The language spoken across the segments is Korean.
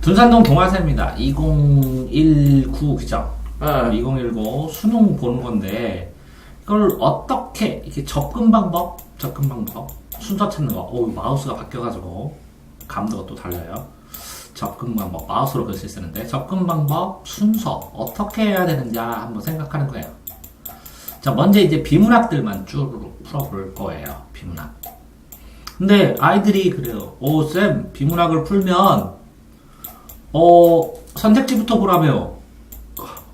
둔산동 동아세입니다. 2019 그죠? 네. 2019 수능 보는 건데 이걸 어떻게 이렇게 접근 방법, 순서 찾는 거. 오, 마우스가 바뀌어가지고 감도가 또 달라요. 접근 방법, 마우스로 글씨 쓰는데 접근 방법, 순서 어떻게 해야 되는지 한번 생각하는 거예요. 자, 먼저 이제 비문학들만 쭉 풀어볼 거예요. 비문학. 근데 아이들이 그래요. 오, 쌤, 비문학을 풀면 선택지부터 보라며.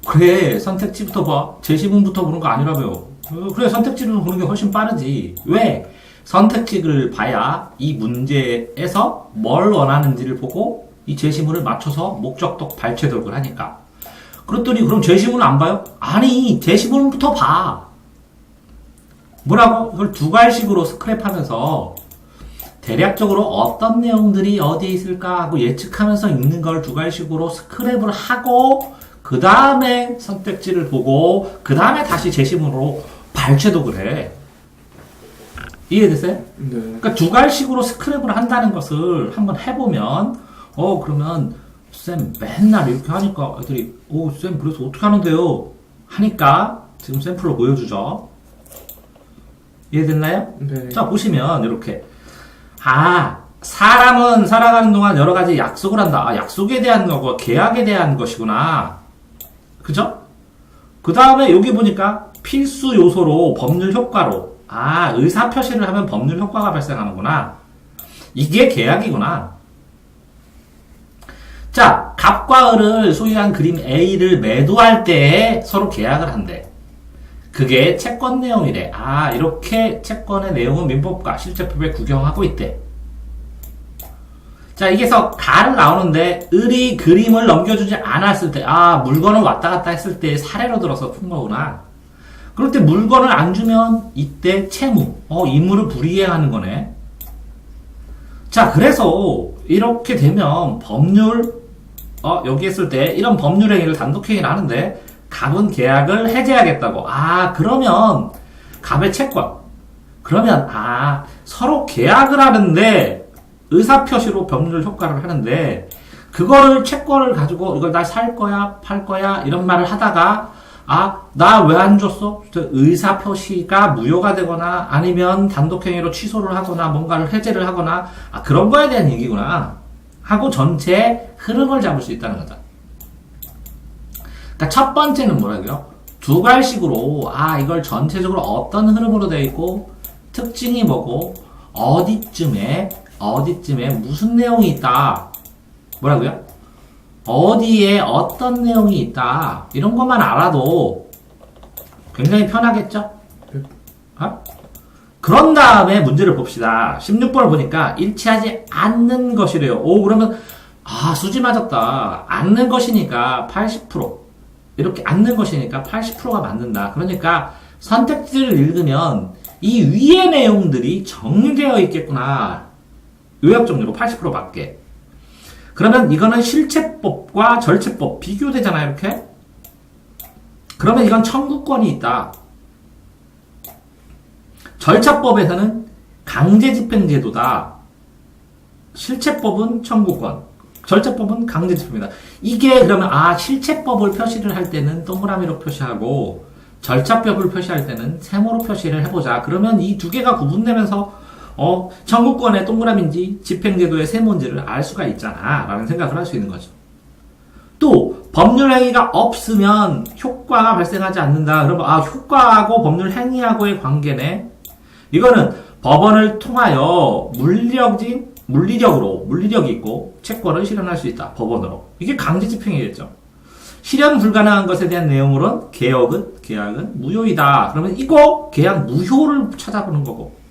그래, 선택지부터 봐. 제시문부터 보는 거 아니라며. 그래, 선택지를 보는 게 훨씬 빠르지. 왜? 선택지를 봐야 이 문제에서 뭘 원하는지를 보고 이 제시문을 맞춰서 목적격 발췌독을 하니까. 그랬더니 그럼 제시문을 안 봐요? 아니, 제시문부터 봐. 뭐라고? 이걸 두 갈식으로 스크랩하면서 대략적으로 어떤 내용들이 어디에 있을까 하고 예측하면서 읽는 걸 두 갈식으로 스크랩을 하고 그 다음에 선택지를 보고 그 다음에 다시 제시문으로 발췌독을 해. 이해됐어요? 네. 그러니까 두 갈식으로 스크랩을 한다는 것을 한번 해보면 그러면 쌤 맨날 이렇게 하니까 애들이 쌤 그래서 어떻게 하는데요? 하니까 지금 샘플로 보여주죠. 이해됐나요? 네. 자, 보시면 이렇게 사람은 살아가는 동안 여러 가지 약속을 한다. 약속에 대한 거고 계약에 대한 것이구나. 그죠? 그 다음에 여기 보니까 필수 요소로 법률 효과로 의사 표시를 하면 법률 효과가 발생하는구나. 이게 계약이구나. 자, 갑과 을을 소유한 그림 A를 매도할 때 서로 계약을 한대. 그게 채권 내용이래. 이렇게 채권의 내용은 민법과 실제법에 규정하고 있대. 자, 여기서 가를 나오는데 을이 그림을 넘겨주지 않았을 때 물건을 왔다 갔다 했을 때 사례로 들어서 푼 거구나. 그럴 때 물건을 안 주면 이때 채무, 임무를 불이행하는 거네. 자, 그래서 이렇게 되면 법률 여기 했을 때 이런 법률 행위를 단독 행위를 하는데 갑은 계약을 해제하겠다고. 그러면 갑의 채권. 그러면 서로 계약을 하는데 의사표시로 법률 효과를 하는데 그거를 채권을 가지고 이걸 나 살 거야 팔 거야 이런 말을 하다가 나 왜 안 줬어? 의사표시가 무효가 되거나 아니면 단독행위로 취소를 하거나 뭔가를 해제를 하거나 그런 거에 대한 얘기구나 하고 전체 흐름을 잡을 수 있다는 거죠. 그러니까 첫 번째는 뭐라고요? 두 갈식으로 이걸 전체적으로 어떤 흐름으로 되어 있고 특징이 뭐고 어디쯤에 무슨 내용이 있다. 뭐라고요? 어디에 어떤 내용이 있다. 이런 것만 알아도 굉장히 편하겠죠? 그런 다음에 문제를 봅시다. 16번을 보니까 일치하지 않는 것이래요. 그러면 수지 맞았다. 않는 것이니까 80%. 이렇게 않는 것이니까 80%가 맞는다. 그러니까 선택지를 읽으면 이 위의 내용들이 정리되어 있겠구나. 요약 정리로 80% 맞게. 그러면 이거는 실체법과 절체법 비교되잖아요, 이렇게. 그러면 이건 청구권이 있다. 절차법에서는 강제집행제도다. 실체법은 청구권, 절차법은 강제집행이다. 이게 그러면 실체법을 표시를 할 때는 동그라미로 표시하고 절차법을 표시할 때는 세모로 표시를 해보자. 그러면 이 두 개가 구분되면서 청구권의 동그라미인지 집행제도의 세모인지를 알 수가 있잖아 라는 생각을 할 수 있는 거죠. 또 법률행위가 없으면 효과가 발생하지 않는다. 그러면 효과하고 법률행위하고의 관계네. 이거는 법원을 통하여 물리력이 있고 채권을 실현할 수 있다. 법원으로. 이게 강제집행이겠죠. 실현 불가능한 것에 대한 내용으로는 계약은 무효이다. 그러면 이거 계약 무효를 찾아보는 거고.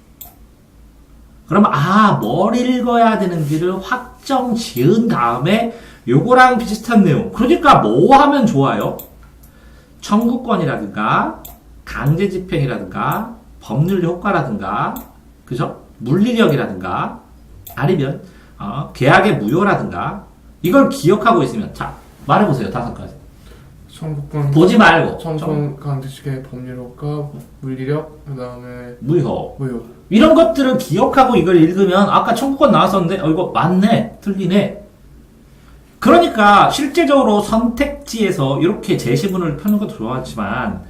그러면 뭘 읽어야 되는지를 확정 지은 다음에 요거랑 비슷한 내용. 그러니까 뭐 하면 좋아요? 청구권이라든가 강제집행이라든가 법률 효과라든가 그죠? 물리력이라든가 아니면 계약의 무효라든가 이걸 기억하고 있으면 자 말해보세요. 5가지. 청구권 보지 말고 청구권 강제집행 법률 효과 물리력 그다음에 무효 무효 이런 것들을 기억하고 이걸 읽으면 아까 청구권 나왔었는데 이거 맞네 틀리네 그러니까 실제적으로 선택지에서 이렇게 제시문을 펴는 것도 좋았지만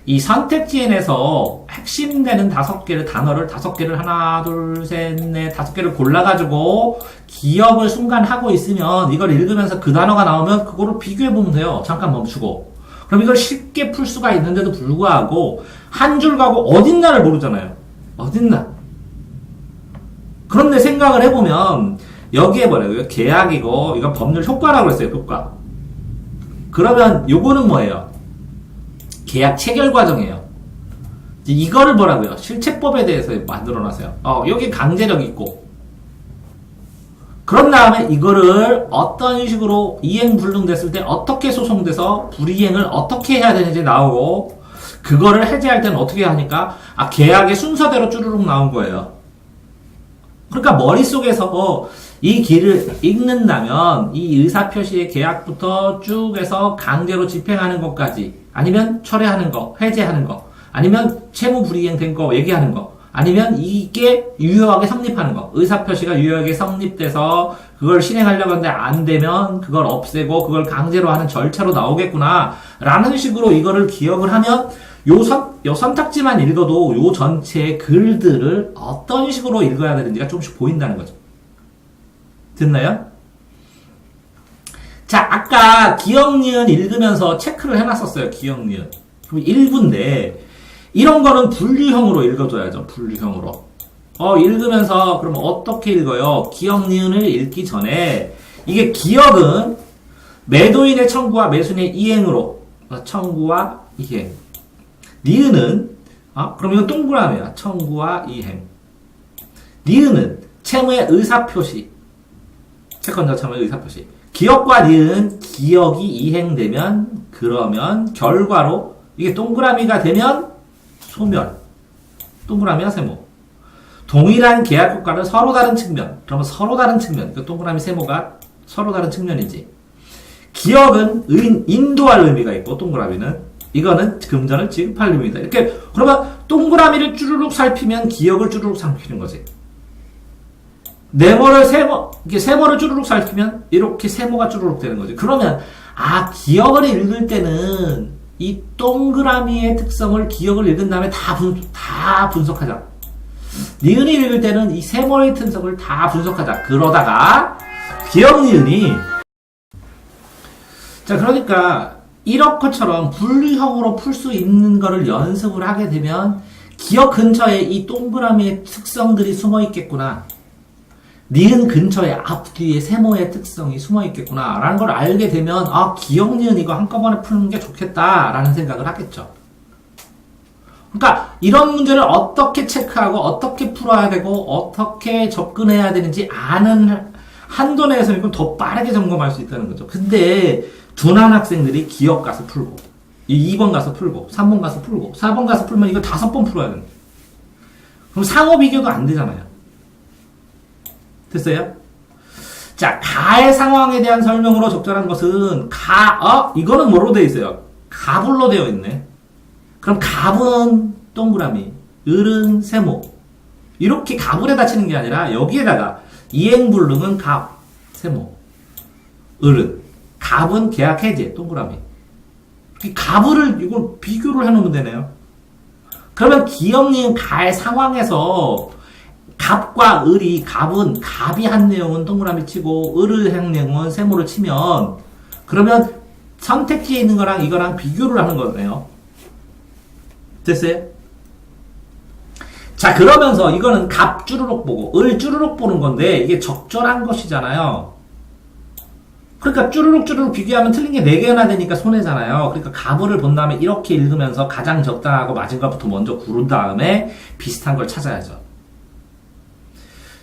이 선택지에서 핵심되는 5개를 단어를 5개를 하나 둘 셋 넷 5개를 골라가지고 기억을 순간 하고 있으면 이걸 읽으면서 그 단어가 나오면 그거를 비교해보면 돼요. 잠깐 멈추고. 그럼 이걸 쉽게 풀 수가 있는데도 불구하고 한 줄 가고 어딨나를 모르잖아요. 어딨나? 그런데 생각을 해보면 여기에 뭐래요? 계약이고 이건 법률 효과라고 했어요. 효과. 그러면 요거는 뭐예요? 계약 체결 과정이에요. 이거를 뭐라고요? 실체법에 대해서 만들어놨어요. 여기 강제력이 있고. 그런 다음에 이거를 어떤 식으로 이행 불능됐을 때 어떻게 소송돼서 불이행을 어떻게 해야 되는지 나오고, 그거를 해제할 때는 어떻게 하니까, 계약의 순서대로 쭈루룩 나온 거예요. 그러니까 머릿속에서 이 길을 읽는다면 이 의사표시의 계약부터 쭉 해서 강제로 집행하는 것까지, 아니면 철회하는 거, 해제하는 거, 아니면 채무 불이행된 거 얘기하는 거, 아니면 이게 유효하게 성립하는 거, 의사표시가 유효하게 성립돼서 그걸 실행하려고 하는데 안 되면 그걸 없애고 그걸 강제로 하는 절차로 나오겠구나 라는 식으로 이거를 기억을 하면 요 선택지만 읽어도 요 전체의 글들을 어떤 식으로 읽어야 되는지가 조금씩 보인다는 거죠. 됐나요? 자, 아까 기억, 니은 읽으면서 체크를 해놨었어요. 기억, 니은. 그럼 1부인데 이런 거는 분류형으로 읽어줘야죠. 분류형으로. 읽으면서 그럼 어떻게 읽어요? 기억, 니은을 읽기 전에 이게 기억은 매도인의 청구와 매수인의 이행으로 청구와 이행. 니은은 그럼 이건 동그라미야. 청구와 이행. 니은은 채무의 의사표시. 채권자 채무의 의사표시. 기억과 니은, 기억이 이행되면 그러면 결과로 이게 동그라미가 되면 소멸. 동그라미와 세모. 동일한 계약 효과는 서로 다른 측면. 그러면 서로 다른 측면. 그 동그라미 세모가 서로 다른 측면이지. 기억은 인도할 의미가 있고 동그라미는 이거는 금전을 지급할 의미다. 이렇게 그러면 동그라미를 쭈루룩 살피면 기억을 쭈루룩 살피는 거지. 네모를 이렇게 세모를 쭈루룩 살피면 이렇게 세모가 쭈루룩 되는 거지. 그러면 기억을 읽을 때는 이 동그라미의 특성을 기억을 읽은 다음에 다 분석하자. 니은이 읽을 때는 이 세모의 특성을 다 분석하자. 그러다가 기억 니은이 자, 그러니까 이렇게처럼 분류형으로 풀 수 있는 거를 연습을 하게 되면 기억 근처에 이 동그라미의 특성들이 숨어 있겠구나. 니은 근처에 앞뒤에 세모의 특성이 숨어 있겠구나 라는 걸 알게 되면 기억 니은 이거 한꺼번에 푸는 게 좋겠다 라는 생각을 하겠죠. 그러니까 이런 문제를 어떻게 체크하고 어떻게 풀어야 되고 어떻게 접근해야 되는지 아는 한도 내에서 이건 더 빠르게 점검할 수 있다는 거죠. 근데 둔한 학생들이 기억 가서 풀고 2번 가서 풀고 3번 가서 풀고 4번 가서 풀면 이거 5번 풀어야 되는 거예요. 그럼 상호 비교도 안 되잖아요. 됐어요? 자, 가의 상황에 대한 설명으로 적절한 것은 이거는 뭐로 되어 있어요? 가불로 되어 있네. 그럼 갑은 동그라미, 을은 세모. 이렇게 가불에다 치는 게 아니라 여기에다가 이행불능은 갑, 세모, 을은 갑은 계약 해제, 동그라미. 갑을 이걸 비교를 해놓으면 되네요. 그러면 기억님 가의 상황에서 갑과 을이 갑이 한 내용은 동그라미 치고 을을 한 내용은 세모를 치면 그러면 선택지에 있는 거랑 이거랑 비교를 하는 거네요. 됐어요? 자, 그러면서 이거는 갑 쭈루룩 보고 을 쭈루룩 보는 건데 이게 적절한 것이잖아요. 그러니까 쭈루룩 비교하면 틀린 게 4개나 되니까 손해잖아요. 그러니까 갑을 본 다음에 이렇게 읽으면서 가장 적당하고 맞은 것부터 먼저 고른 다음에 비슷한 걸 찾아야죠.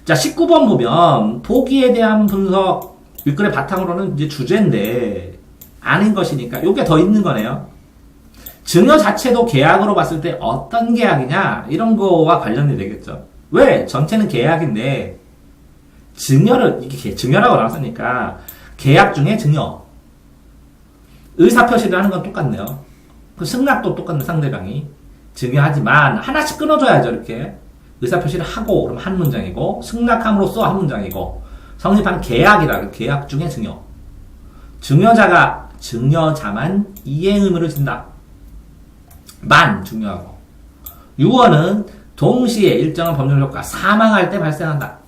자, 19번 보면 보기에 대한 분석, 윗글의 바탕으로는 이제 주제인데 아닌 것이니까 요게 더 있는 거네요. 증여 자체도 계약으로 봤을 때 어떤 계약이냐 이런 거와 관련이 되겠죠. 왜? 전체는 계약인데 이게 증여라고 나왔으니까 계약 중에 증여. 의사표시를 하는 건 똑같네요. 그 승낙도 똑같네, 상대방이. 증여하지만 하나씩 끊어줘야죠, 이렇게. 의사표시를 하고 그럼 한 문장이고 승낙함으로써 한 문장이고 성립한 계약이라 계약 중에 증여. 증여자만 이의 의무를 진다. 만 중요하고. 유언은 동시에 일정한 법률 효과, 사망할 때 발생한다.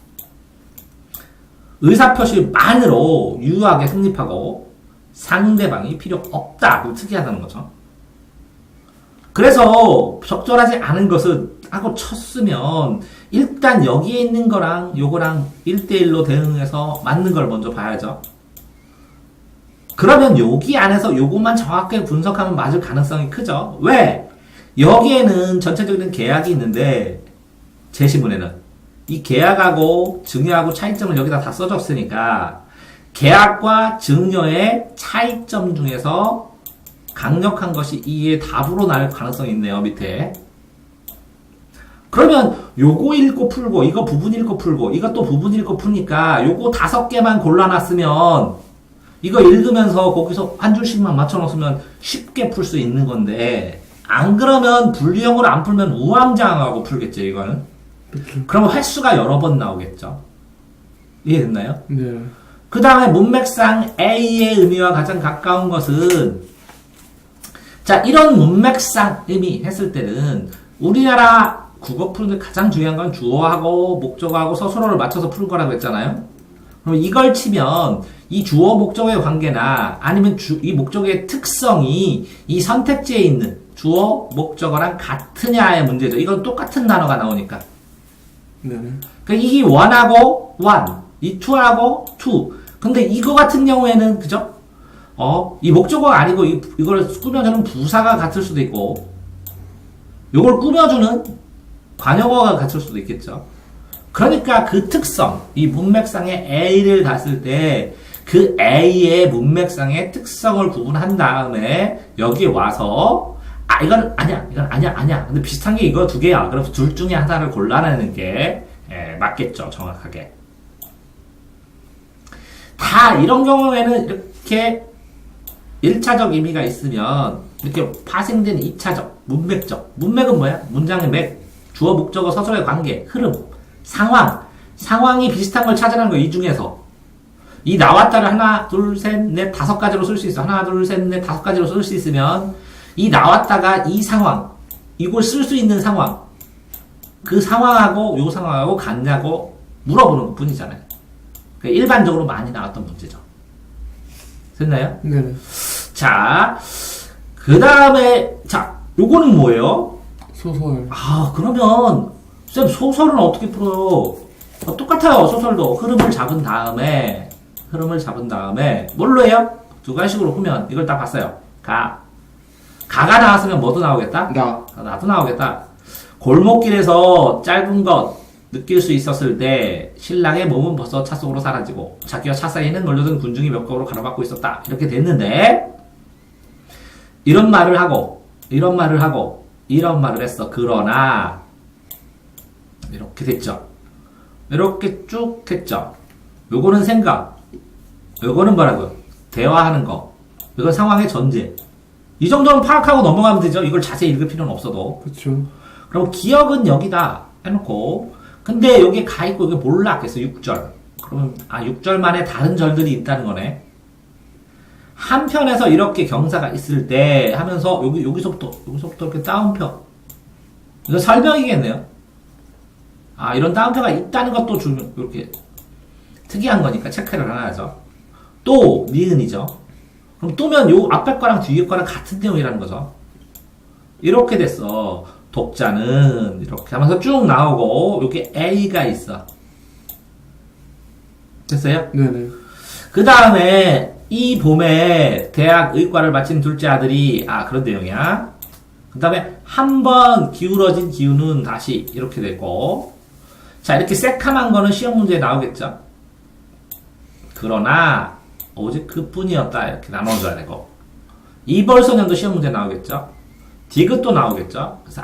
의사표시만으로 유효하게 성립하고 상대방이 필요 없다. 그럼 특이하다는 거죠. 그래서 적절하지 않은 것을 하고 쳤으면 일단 여기에 있는 거랑 요거랑 1대1로 대응해서 맞는 걸 먼저 봐야죠. 그러면 여기 안에서 요것만 정확하게 분석하면 맞을 가능성이 크죠. 왜? 여기에는 전체적인 계약이 있는데 제시문에는 이 계약하고 증여하고 차이점을 여기다 다 써줬으니까 계약과 증여의 차이점 중에서 강력한 것이 이의 답으로 나올 가능성이 있네요. 밑에. 그러면 요거 읽고 풀고 이거 부분 읽고 풀고 이것도 부분 읽고 푸니까 요거 5개만 골라놨으면 이거 읽으면서 거기서 한 줄씩만 맞춰놓으면 쉽게 풀 수 있는 건데 안 그러면 분리형으로 안 풀면 우왕좌왕하고 풀겠죠. 이거는. 그러면 횟수가 여러 번 나오겠죠. 이해됐나요? 네. 그 다음에 문맥상 A의 의미와 가장 가까운 것은 자 이런 문맥상 의미 했을 때는 우리나라 국어 푸는데 가장 중요한 건 주어하고 목적어하고 서술어를 맞춰서 푸는 거라고 했잖아요. 그럼 이걸 치면 이 주어 목적어의 관계나 아니면 이 목적어의 특성이 이 선택지에 있는 주어 목적어랑 같으냐의 문제죠. 이건 똑같은 단어가 나오니까. 네네. 그러니까 이게 one하고 one, 이 two하고 two. 근데 이거 같은 경우에는 그죠? 이 목적어가 아니고 이걸 꾸며주는 부사가 같을 수도 있고, 이걸 꾸며주는 관용어가 같을 수도 있겠죠. 그러니까 그 특성, 이 문맥상의 A를 갔을 때 그 A의 문맥상의 특성을 구분한 다음에 여기 와서 이건 아니야. 근데 비슷한 게 이거 2개야. 그럼 둘 중에 하나를 골라내는 게 맞겠죠. 정확하게. 다 이런 경우에는 이렇게 1차적 의미가 있으면 이렇게 파생된 2차적, 문맥적. 문맥은 뭐야? 문장의 맥, 주어, 목적어, 서술의 관계, 흐름, 상황이 비슷한 걸 찾으라는 거야. 이 중에서. 이 나왔다를 하나, 둘, 셋, 넷, 5가지로 쓸 수 있어. 하나, 둘, 셋, 넷, 5가지로 쓸 수 있으면 이 나왔다가 이 상황, 이걸 쓸 수 있는 상황, 그 상황하고 요 상황하고 같냐고 물어보는 것 뿐이잖아요. 그러니까 일반적으로 많이 나왔던 문제죠. 됐나요? 네네. 자, 그 다음에, 자, 요거는 뭐예요? 소설. 그러면, 쌤, 소설은 어떻게 풀어요? 똑같아요, 소설도. 흐름을 잡은 다음에, 뭘로 해요? 2가지식으로 풀면, 이걸 딱 봤어요. 가가 나왔으면 뭐도 나오겠다? 나도 나오겠다. 골목길에서 짧은 것 느낄 수 있었을 때 신랑의 몸은 벌써 차 속으로 사라지고 자기와 차 사이에는 몰려든 군중이 몇 걸음으로 가로막고 있었다. 이렇게 됐는데 이런 말을 하고 이런 말을 했어. 그러나 이렇게 됐죠. 이렇게 쭉 했죠. 요거는 생각, 요거는 뭐라고요? 대화하는 거, 이건 상황의 전제. 이 정도는 파악하고 넘어가면 되죠. 이걸 자세히 읽을 필요는 없어도. 그렇죠. 그럼 기억은 여기다 해놓고, 근데 여기 가 있고 이게 몰라 그래서 6절. 그러면 6절만에 다른 절들이 있다는 거네. 한편에서 이렇게 경사가 있을 때 하면서 여기서부터 이렇게 따옴표. 이거 설명이겠네요. 이런 따옴표가 있다는 것도 이렇게 특이한 거니까 체크를 하나 하죠. 또 니은이죠. 그럼 또면 요 앞에 거랑 뒤에 거랑 같은 내용이라는 거죠. 이렇게 됐어. 독자는 이렇게 하면서 쭉 나오고 여기 A가 있어. 됐어요? 네네. 그 다음에 이 봄에 대학 의과를 마친 둘째 아들이 그런 내용이야. 그 다음에 한 번 기울어진 기운은 다시 이렇게 되고, 자 이렇게 새카만 거는 시험 문제에 나오겠죠. 그러나 오직 그뿐이었다 이렇게 나눠줘야 되고, 이벌소년도 시험 문제 나오겠죠. 디귿도 나오겠죠. 그래서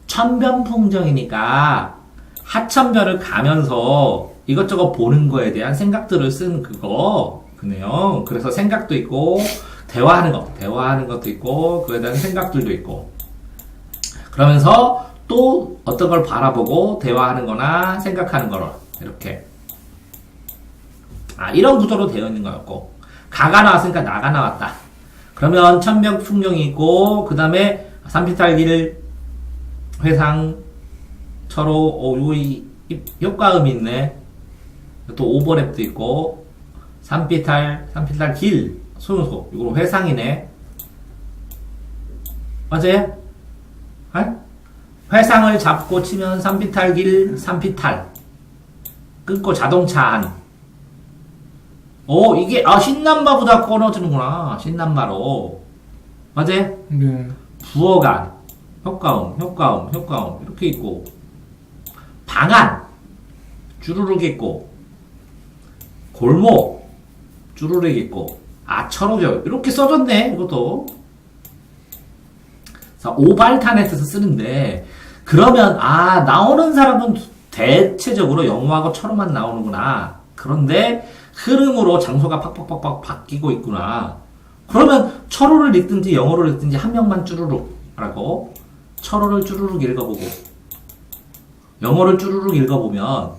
천변풍정이니까 하천별을 가면서 이것저것 보는 거에 대한 생각들을 쓴 그 내용. 그래서 생각도 있고 대화하는 것도 있고 그에 대한 생각들도 있고, 그러면서 또 어떤 걸 바라보고 대화하는 거나 생각하는 거로 이렇게 이런 구조로 되어 있는 거였고, 가가 나왔으니까 나가 나왔다. 그러면 천벽 풍경이 있고 그 다음에 산비탈길 회상 철호 요이 효과음이 있네. 또 오버랩도 있고 산비탈 길 소용소 이거 회상이네. 맞아요? 회상을 잡고 치면 산비탈길 산비탈 끊고 자동차 안. 이게 신남마보다 끊어지는구나. 신남마로. 맞아요? 네. 부어간 효과음 이렇게 있고 방안 쭈루룩 있고 골목 쭈루룩 있고 철호죠. 이렇게 써졌네. 이것도 오발탄에서 쓰는데 그러면 나오는 사람은 대체적으로 영어하고 철호만 나오는구나. 그런데 흐름으로 장소가 팍팍팍팍 바뀌고 있구나. 그러면 철호를 읽든지 영어를 읽든지 한 명만 쭈루룩 라고 철호를 쭈루룩 읽어보고 영어를 쭈루룩 읽어보면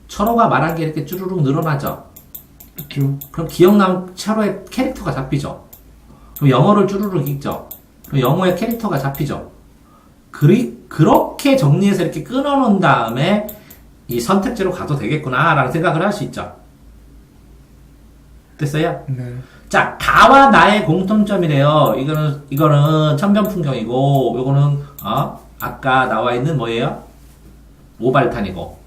철호가 말한 게 이렇게 쭈루룩 늘어나죠. 그렇죠. 그럼 기억나면 철호의 캐릭터가 잡히죠. 그럼 영어를 쭈루룩 읽죠. 그럼 영어의 캐릭터가 잡히죠. 그렇게 정리해서 이렇게 끊어놓은 다음에 이 선택지로 가도 되겠구나 라는 생각을 할 수 있죠. 됐어요? 네. 자, 가와 나의 공통점이래요. 이거는 천변풍경이고, 요거는, 아까 나와 있는 뭐예요? 오발탄이고.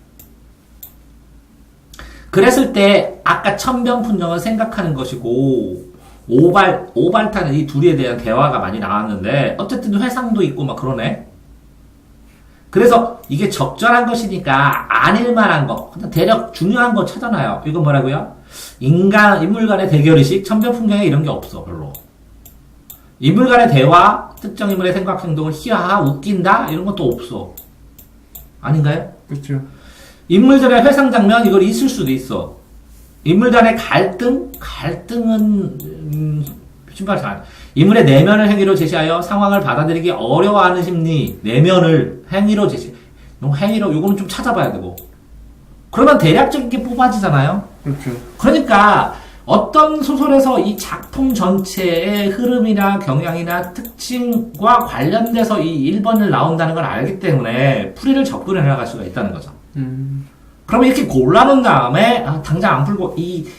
그랬을 때, 아까 천변풍경을 생각하는 것이고, 오발탄은 이 둘에 대한 대화가 많이 나왔는데, 어쨌든 회상도 있고 막 그러네. 그래서 이게 적절한 것이니까 아닐 만한 거, 대략 중요한 거 찾아놔요. 이거 뭐라고요? 인물 간의 대결의식, 천변풍경에 이런 게 없어, 별로. 인물 간의 대화, 특정 인물의 생각, 행동을 희화하, 웃긴다? 이런 것도 없어. 아닌가요? 그렇죠. 인물들의 회상 장면, 이걸 있을 수도 있어. 인물 간의 갈등은, 신발 잘. 인물의 내면을 행위로 제시하여 상황을 받아들이기 어려워하는 심리, 내면을 행위로 요거는 좀 찾아봐야 되고. 그러면 대략적인 게 뽑아지잖아요? 그렇죠. 그러니까 어떤 소설에서 이 작품 전체의 흐름이나 경향이나 특징과 관련돼서 이 1번을 나온다는 걸 알기 때문에 풀이를 접근해 나갈 수가 있다는 거죠. 그러면 이렇게 골라놓은 다음에 당장 안 풀고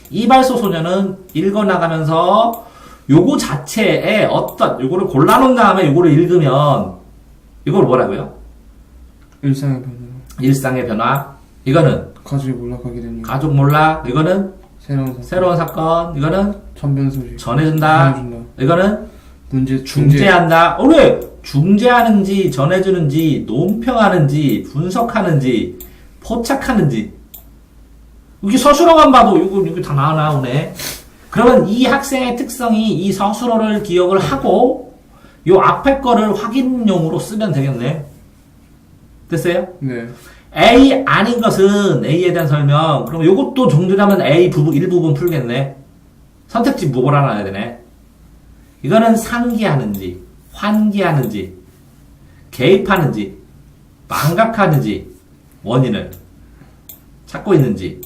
이발소 소녀는 읽어나가면서 요거 자체에 요거를 골라놓은 다음에 요거를 읽으면 이걸 뭐라고요? 일상의 변화. 일상의 변화. 이거는 가족이 몰락하게 됩니다. 가족 몰락. 이거는 새로운 사건. 이거는 천변 소식. 전해준다. 이거는 문제 중재한다. 왜 중재하는지 전해주는지 논평하는지 분석하는지 포착하는지 이게 서술어만 봐도 이거 다 나오네. 그러면 이 학생의 특성이 이 서술어를 기억을 하고 요 앞에 거를 확인용으로 쓰면 되겠네. 됐어요? 네. A 아닌 것은 A에 대한 설명. 그럼 요것도 정리하면 A 일부분 풀겠네. 선택지 몰아놔야 되네. 이거는 상기하는지, 환기하는지, 개입하는지, 망각하는지, 원인을 찾고 있는지,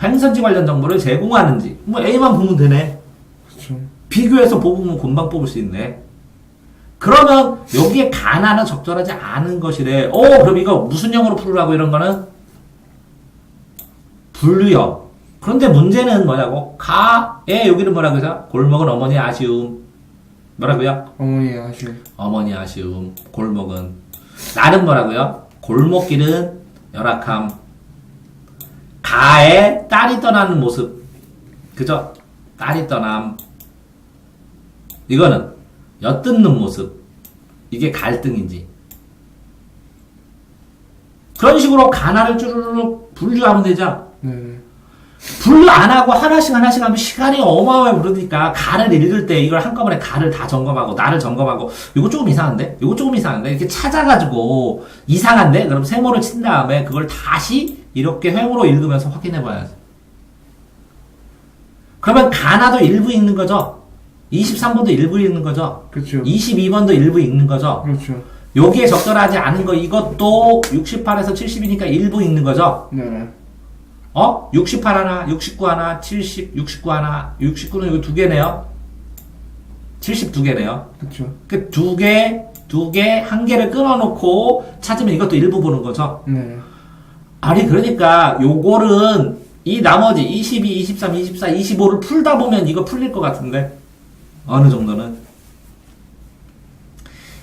행선지 관련 정보를 제공하는지, A만 보면 되네. 그렇죠. 비교해서 뽑으면 금방 뽑을 수 있네. 그러면 여기에 가나는 적절하지 않은 것이래. 그럼 이거 무슨 형으로 풀으라고 이런 거는? 분류형. 그런데 문제는 뭐냐고? 여기는 뭐라고 해서? 골목은 어머니의 아쉬움. 뭐라고요? 어머니의 아쉬움. 어머니의 아쉬움. 골목은. 나는 뭐라고요? 골목길은 열악함. 가에 딸이 떠나는 모습. 그죠? 딸이 떠남. 이거는 엿듣는 모습. 이게 갈등인지. 그런 식으로 가나를 쭈르륵 분류하면 되죠? 네. 분류 안 하고 하나씩 하면 시간이 어마어마하게 부르니까 가를 읽을 때 이걸 한꺼번에 가를 다 점검하고 나를 점검하고 이거 조금 이상한데? 이렇게 찾아가지고 이상한데? 그럼 세모를 친 다음에 그걸 다시 이렇게 횡으로 읽으면서 확인해 봐야지. 그러면 가나도 일부 읽는 거죠? 23번도 일부 읽는 거죠? 그렇죠. 22번도 일부 읽는 거죠? 그렇죠. 여기에 적절하지 않은 거 이것도 68에서 70이니까 일부 읽는 거죠? 네. 68 하나, 69 하나, 70, 69 하나, 69는 여기 두 개네요. 72개네요. 그쵸. 그 두 개, 한 개를 끊어놓고 찾으면 이것도 일부 보는 거죠. 네. 아니, 그러니까 요거는 이 나머지 22, 23, 24, 25를 풀다 보면 이거 풀릴 것 같은데. 어느 정도는.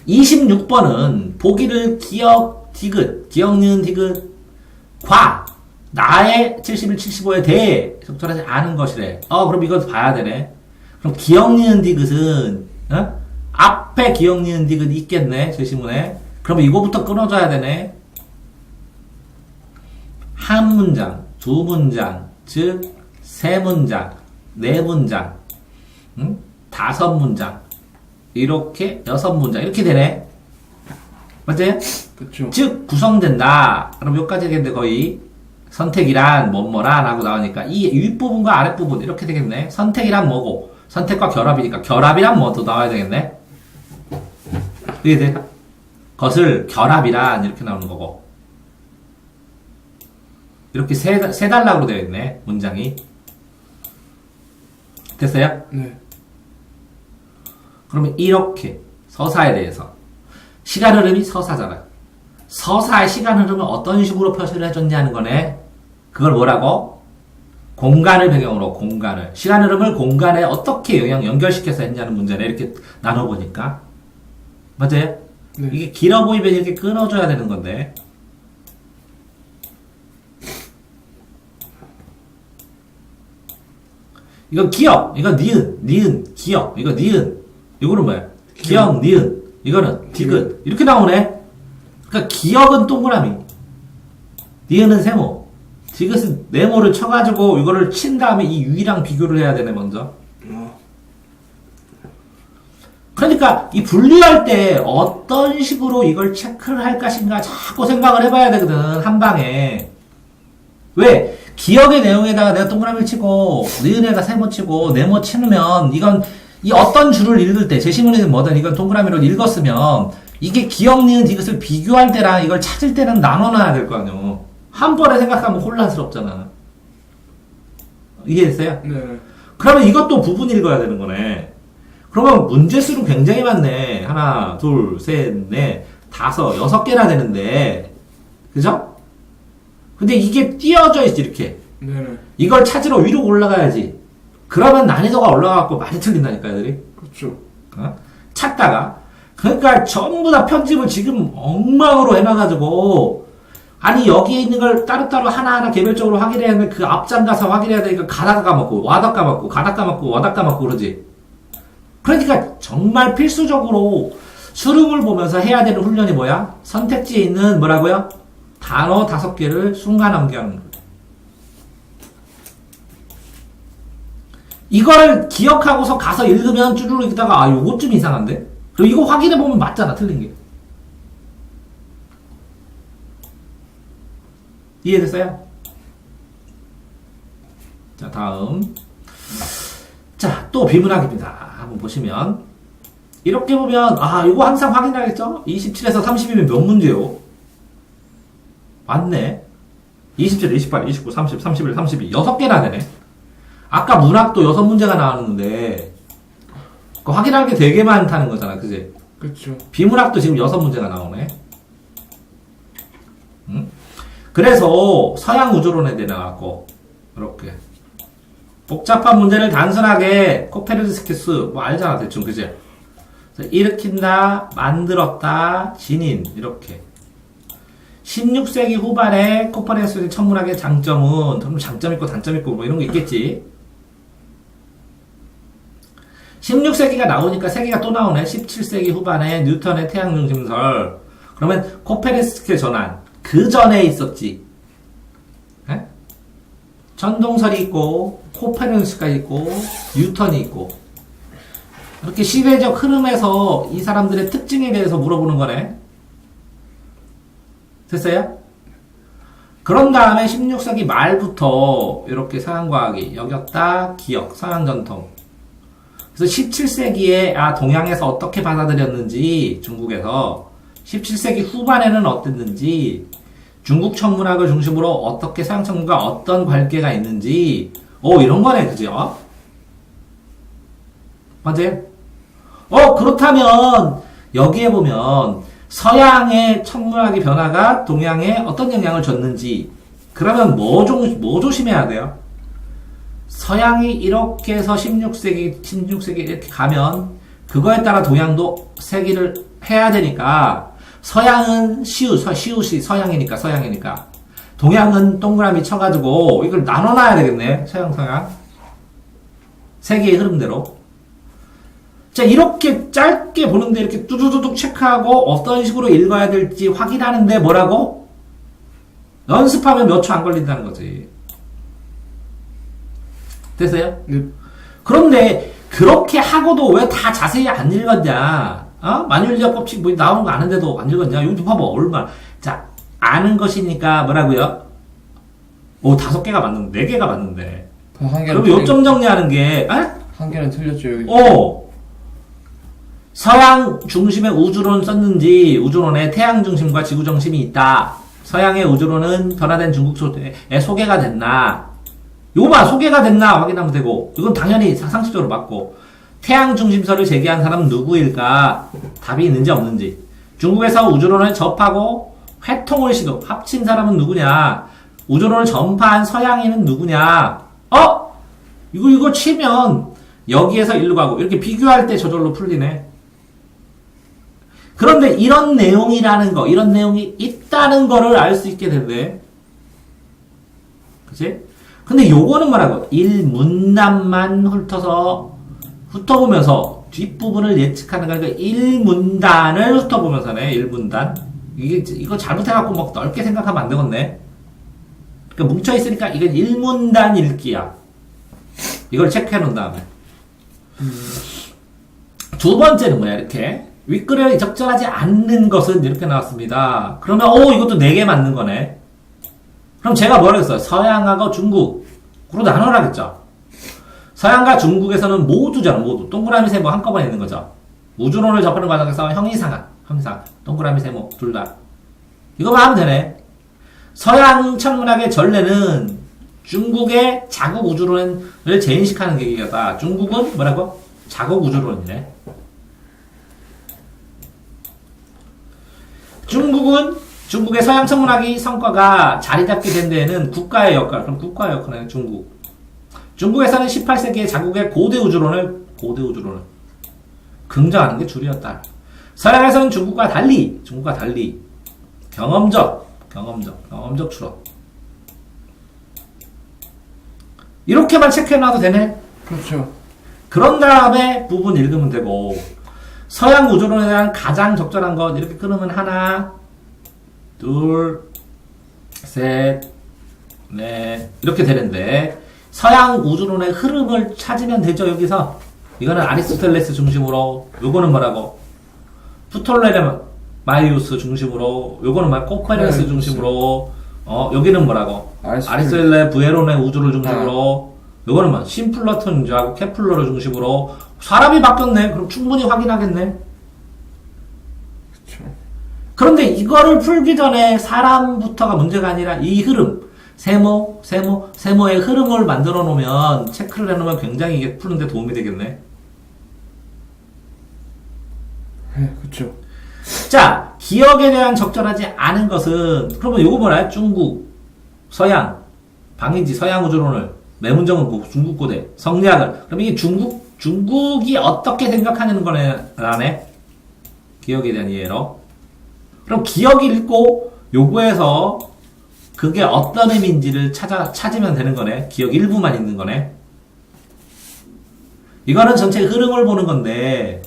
26번은 보기를 기억, 디귿, 기억, 니은, 디귿, 과, 나의 71, 75에 대해 적절하지 않은 것이래. 그럼 이거 봐야 되네. 그럼 기억, 니은, 디귿은, 앞에 기억, 니은, 디귿이 있겠네, 제시문에. 그러면 이거부터 끊어줘야 되네. 한 문장, 두 문장, 즉, 세 문장, 네 문장, 다섯 문장, 이렇게 여섯 문장, 이렇게 되네. 맞지? 그쵸. 즉, 구성된다. 그럼 여기까지 되겠는데, 거의. 선택이란, 뭐뭐란 하고 나오니까, 이 윗부분과 아랫부분, 이렇게 되겠네. 선택이란 뭐고, 선택과 결합이니까, 결합이란 뭐도 나와야 되겠네. 그게 돼? 것을 결합이란, 이렇게 나오는 거고. 이렇게 세 단락으로 되어 있네, 문장이. 됐어요? 네. 그러면 이렇게 서사에 대해서 시간 흐름이 서사잖아. 서사의 시간 흐름을 어떤 식으로 표시를 해줬냐는 거네. 그걸 뭐라고? 공간을 배경으로 공간을 시간 흐름을 공간에 어떻게 연결시켜서 했냐는 문제네. 이렇게 나눠보니까 맞아요? 네. 이게 길어 보이면 이렇게 끊어줘야 되는 건데. 이거 기억, 이거 니은, 기억, 이거 니은, 이거는 뭐야? 기억, 니은, 이거는 디귿. 이렇게 나오네. 그러니까 기억은 동그라미, 니은은 세모, 디귿은 네모를 쳐가지고 이거를 친 다음에 이 위랑 비교를 해야 되네, 먼저. 그러니까 이 분리할 때 어떤 식으로 이걸 체크를 할 것인가 자꾸 생각을 해봐야 되거든, 한 방에. 왜? 기억의 내용에다가 내가 동그라미 치고, 니은에다 세모 치고, 네모 치면, 이건, 이 어떤 줄을 읽을 때, 제시문이든 뭐든 이건 동그라미로 읽었으면, 이게 기억, 니은, 디귿을 비교할 때랑 이걸 찾을 때는 나눠놔야 될 거 아니에요. 한 번에 생각하면 혼란스럽잖아. 이해됐어요? 네. 그러면 이것도 부분 읽어야 되는 거네. 그러면 문제수는 굉장히 많네. 하나, 둘, 셋, 넷, 다섯, 6개나 되는데. 그죠? 근데 이게 띄어져 있지, 이렇게. 네. 이걸 찾으러 위로 올라가야지. 그러면 난이도가 올라가고 많이 틀린다니까, 애들이. 그쵸. 찾다가. 그러니까 전부 다 편집을 지금 엉망으로 해놔가지고, 아니, 여기에 있는 걸 따로따로 하나하나 개별적으로 확인해야 하는데, 그 앞장 가서 확인해야 되니까 가다가 까먹고, 와다 까먹고, 가다 까먹고, 와다 까먹고 그러지. 그러니까 정말 필수적으로 수능을 보면서 해야 되는 훈련이 뭐야? 선택지에 있는 뭐라고요? 단어 5개를 순간 암기하는 거예요. 이거를 기억하고서 가서 읽으면 쭈루루 읽다가 요거 좀 이상한데? 그리고 이거 확인해보면 맞잖아, 틀린 게. 이해됐어요? 자, 다음. 자, 또 비문학입니다. 한번 보시면. 이렇게 보면, 이거 항상 확인하겠죠? 27에서 30이면 몇 문제요? 맞네. 27, 28, 29, 30, 31, 32. 6개나 되네. 아까 문학도 6문제가 나왔는데, 그 확인할 게 되게 많다는 거잖아, 그지? 그쵸. 비문학도 지금 6문제가 나오네. 응? 그래서 서양 우주론에 대해 나왔고, 이렇게. 복잡한 문제를 단순하게 코페르니쿠스, 뭐 알잖아, 대충, 그지? 일으킨다, 만들었다, 진인, 이렇게. 16세기 후반에 코페르니쿠스의 천문학의 장점은, 그럼 장점 있고 단점 있고 뭐 이런 거 있겠지. 16세기가 나오니까 세기가 또 나오네. 17세기 후반에 뉴턴의 태양 중심설. 그러면 코페르니쿠스의 전환. 그 전에 있었지. 에? 전동설이 있고, 코페르니쿠스가 있고, 뉴턴이 있고. 이렇게 시대적 흐름에서 이 사람들의 특징에 대해서 물어보는 거네. 됐어요? 그런 다음에 16세기 말부터 이렇게 서양과학이 여겼다, 기억, 서양전통. 그래서 17세기에 동양에서 어떻게 받아들였는지, 중국에서 17세기 후반에는 어땠는지, 중국 천문학을 중심으로 어떻게 서양 천문과 어떤 관계가 있는지, 이런 거네, 그죠? 맞아요? 그렇다면, 여기에 보면, 서양의 천문학의 변화가 동양에 어떤 영향을 줬는지, 그러면 뭐 조심해야 돼요? 서양이 이렇게 해서 16세기 이렇게 가면, 그거에 따라 동양도 세기를 해야 되니까, 서양은 서양이니까. 동양은 동그라미 쳐가지고, 이걸 나눠놔야 되겠네. 서양. 세계의 흐름대로. 자, 이렇게 짧게 보는데 이렇게 뚜두두둑 체크하고 어떤 식으로 읽어야 될지 확인하는데 뭐라고? 연습하면 몇 초 안 걸린다는 거지. 됐어요? 네. 그런데 그렇게 하고도 왜 다 자세히 안 읽었냐? 만유인력 법칙 뭐 나오는 거 아는데도 안 읽었냐? 여기 봐봐, 얼마나. 자, 아는 것이니까 뭐라고요? 5개가 맞는데, 4개가 맞는데. 한 개는 그럼 요점 정리하는 게, 한 개는 틀렸죠, 여기. 서양 중심의 우주론 썼는지, 우주론에 태양 중심과 지구 중심이 있다. 서양의 우주론은 변화된 중국 소에 소개가 됐나? 요거 봐, 소개가 됐나 확인하면 되고, 이건 당연히 상식적으로 맞고, 태양 중심설을 제기한 사람은 누구일까? 답이 있는지 없는지. 중국에서 우주론을 접하고 회통을 합친 사람은 누구냐? 우주론을 전파한 서양인은 누구냐? 이거 치면 여기에서 일로 가고 이렇게 비교할 때 저절로 풀리네. 그런데 이런 내용이라는 거, 이런 내용이 있다는 거를 알 수 있게 된대. 그치? 근데 요거는 뭐라고? 일문단만 훑어보면서 뒷부분을 예측하는 거니까 일문단을 훑어보면서네, 일문단. 이거 잘못해갖고 막 넓게 생각하면 안 되겠네. 그러니까 뭉쳐있으니까 이건 일문단 읽기야. 이걸 체크해 놓은 다음에. 두 번째는 뭐야, 이렇게. 윗글에 적절하지 않는 것은 이렇게 나왔습니다. 그러면, 이것도 4개 맞는 거네. 그럼 제가 뭐라 했어요? 서양하고 중국으로 나눠라겠죠. 서양과 중국에서는 모두잖아, 모두. 동그라미 세모 한꺼번에 있는 거죠. 우주론을 접하는 과정에서 형이상, 동그라미 세모, 둘 다. 이거만 하면 되네. 서양 천문학의 전례는 중국의 자국 우주론을 재인식하는 계기가 중국은 뭐라고? 자국 우주론이네. 중국의 서양 천문학이 성과가 자리 잡게 된 데에는 국가의 역할, 그럼 국가의 역할은 중국에서는 18세기에 자국의 고대 우주론을 긍정하는 게 주류였다. 서양에서는 중국과 달리 경험적 추론. 이렇게만 체크해놔도 되네. 그렇죠. 그런 다음에 부분 읽으면 되고, 서양 우주론에 대한 가장 적절한 것 이렇게 끊으면 하나, 둘, 셋, 넷 이렇게 되는데, 서양 우주론의 흐름을 찾으면 되죠. 여기서 이거는 아리스토텔레스 중심으로, 요거는 뭐라고? 프톨레마이우스 중심으로, 요거는 코페르니쿠스 중심으로, 여기는 뭐라고? 아리스토텔레 부에론의 우주를 중심으로, 요거는 심플러톤하고 케플러를 중심으로. 사람이 바뀌었네. 그럼 충분히 확인하겠네. 그렇죠. 그런데 이거를 풀기 전에 사람부터가 문제가 아니라 이 흐름, 세모의 흐름을 만들어 놓으면, 체크를 해놓으면 굉장히 이게 푸는데 도움이 되겠네. 네, 그렇죠. 자, 기억에 대한 적절하지 않은 것은, 그러면 요거 뭐라? 중국, 서양, 방인지 서양 우주론을, 매문정은 중국 고대, 성리학을. 그럼 이게 중국이 어떻게 생각하는 거라네? 기억에 대한 이해로. 그럼 기억 읽고, 요거에서 그게 어떤 의미인지를 찾으면 되는 거네. 기억 일부만 있는 거네. 이거는 전체 흐름을 보는 건데,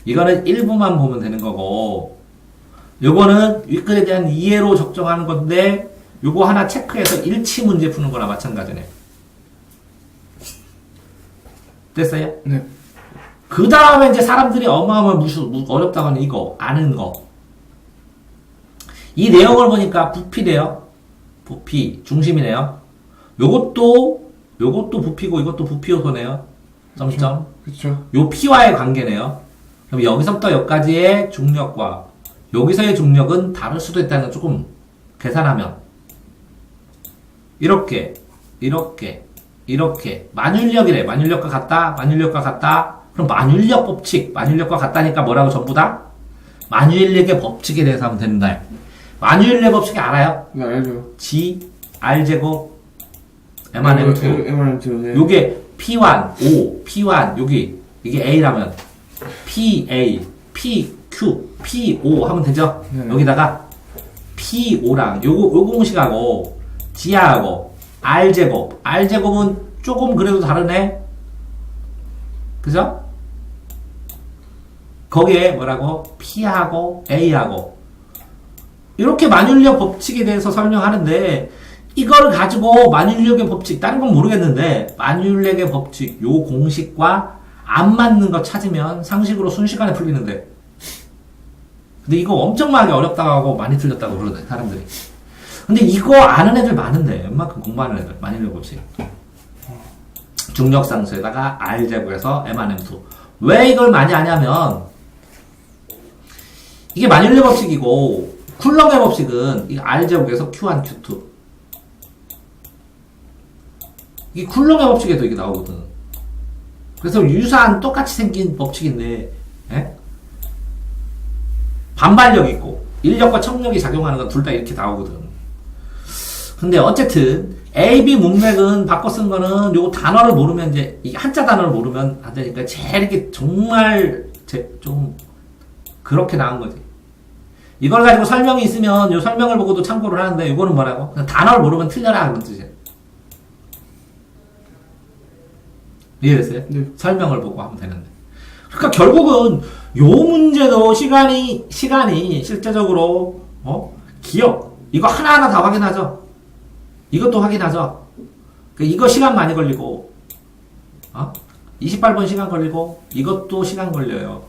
이거는 일부만 보면 되는 거고, 요거는 윗글에 대한 이해로 적정하는 건데, 요거 하나 체크해서 일치 문제 푸는 거나 마찬가지네. 됐어요? 네. 그 다음에 이제 사람들이 어렵다고 하는 이거, 아는 거. 이 내용을 보니까 부피래요. 부피, 중심이네요. 요것도 부피고 이것도 부피 요소네요. 점점. 그렇죠. 요 P와의 관계네요. 그럼 여기서부터 여기까지의 중력과 여기서의 중력은 다를 수도 있다는 건 조금 계산하면 이렇게 만율력이래. 만율력과 같다. 그럼 만율력 법칙, 만율력과 같다니까 뭐라고 전부 다? 만율력의 법칙에 대해서 하면 된다. 만율력 법칙이 알아요? 네, 알죠. G, R제곱, M1M2. M1M2, 네. 요게 P1, O, P1, 이게 A라면 PA, PQ, PO 하면 되죠? 네. 여기다가 P5랑 요 공식하고 G하고 R제곱은 조금 그래도 다르네? 그죠? 거기에 뭐라고? P하고 A하고 이렇게 만율력 법칙에 대해서 설명하는데 이걸 가지고 만율력의 법칙 다른 건 모르겠는데 만율력의 법칙 요 공식과 안 맞는 거 찾으면 상식으로 순식간에 풀리는데 근데 이거 엄청나게 어렵다고 하고 많이 틀렸다고 그러네 사람들이. 근데 이거 아는 애들 많은데 웬만큼 공부하는 애들 만율력 법칙 중력상수에다가 R제곱에서 M1M2 왜 이걸 많이 하냐면 이게 만율력 법칙이고 쿨럼의 법칙은 이 R제곱에서 Q1, Q2 이 쿨럼의 법칙에도 이게 나오거든. 그래서 유사한 똑같이 생긴 법칙인데 예? 반발력이 있고 인력과 척력이 작용하는 건 둘 다 이렇게 나오거든. 근데 어쨌든 A, B 문맥은 바꿔 쓴 거는 요 단어를 모르면 이제 이 한자 단어를 모르면 안 되니까 제일 이렇게 정말 좀 그렇게 나온 거지. 이걸 가지고 설명이 있으면 요 설명을 보고도 참고를 하는데 요거는 뭐라고? 그냥 단어를 모르면 틀려라 그런 뜻이야. 이해됐어요? 네. 설명을 보고 하면 되는데. 그러니까 결국은 요 문제도 시간이 실제적으로 기억 이거 하나하나 다 확인하죠. 이것도 확인하죠. 이거 시간 많이 걸리고 28분 시간 걸리고 이것도 시간 걸려요.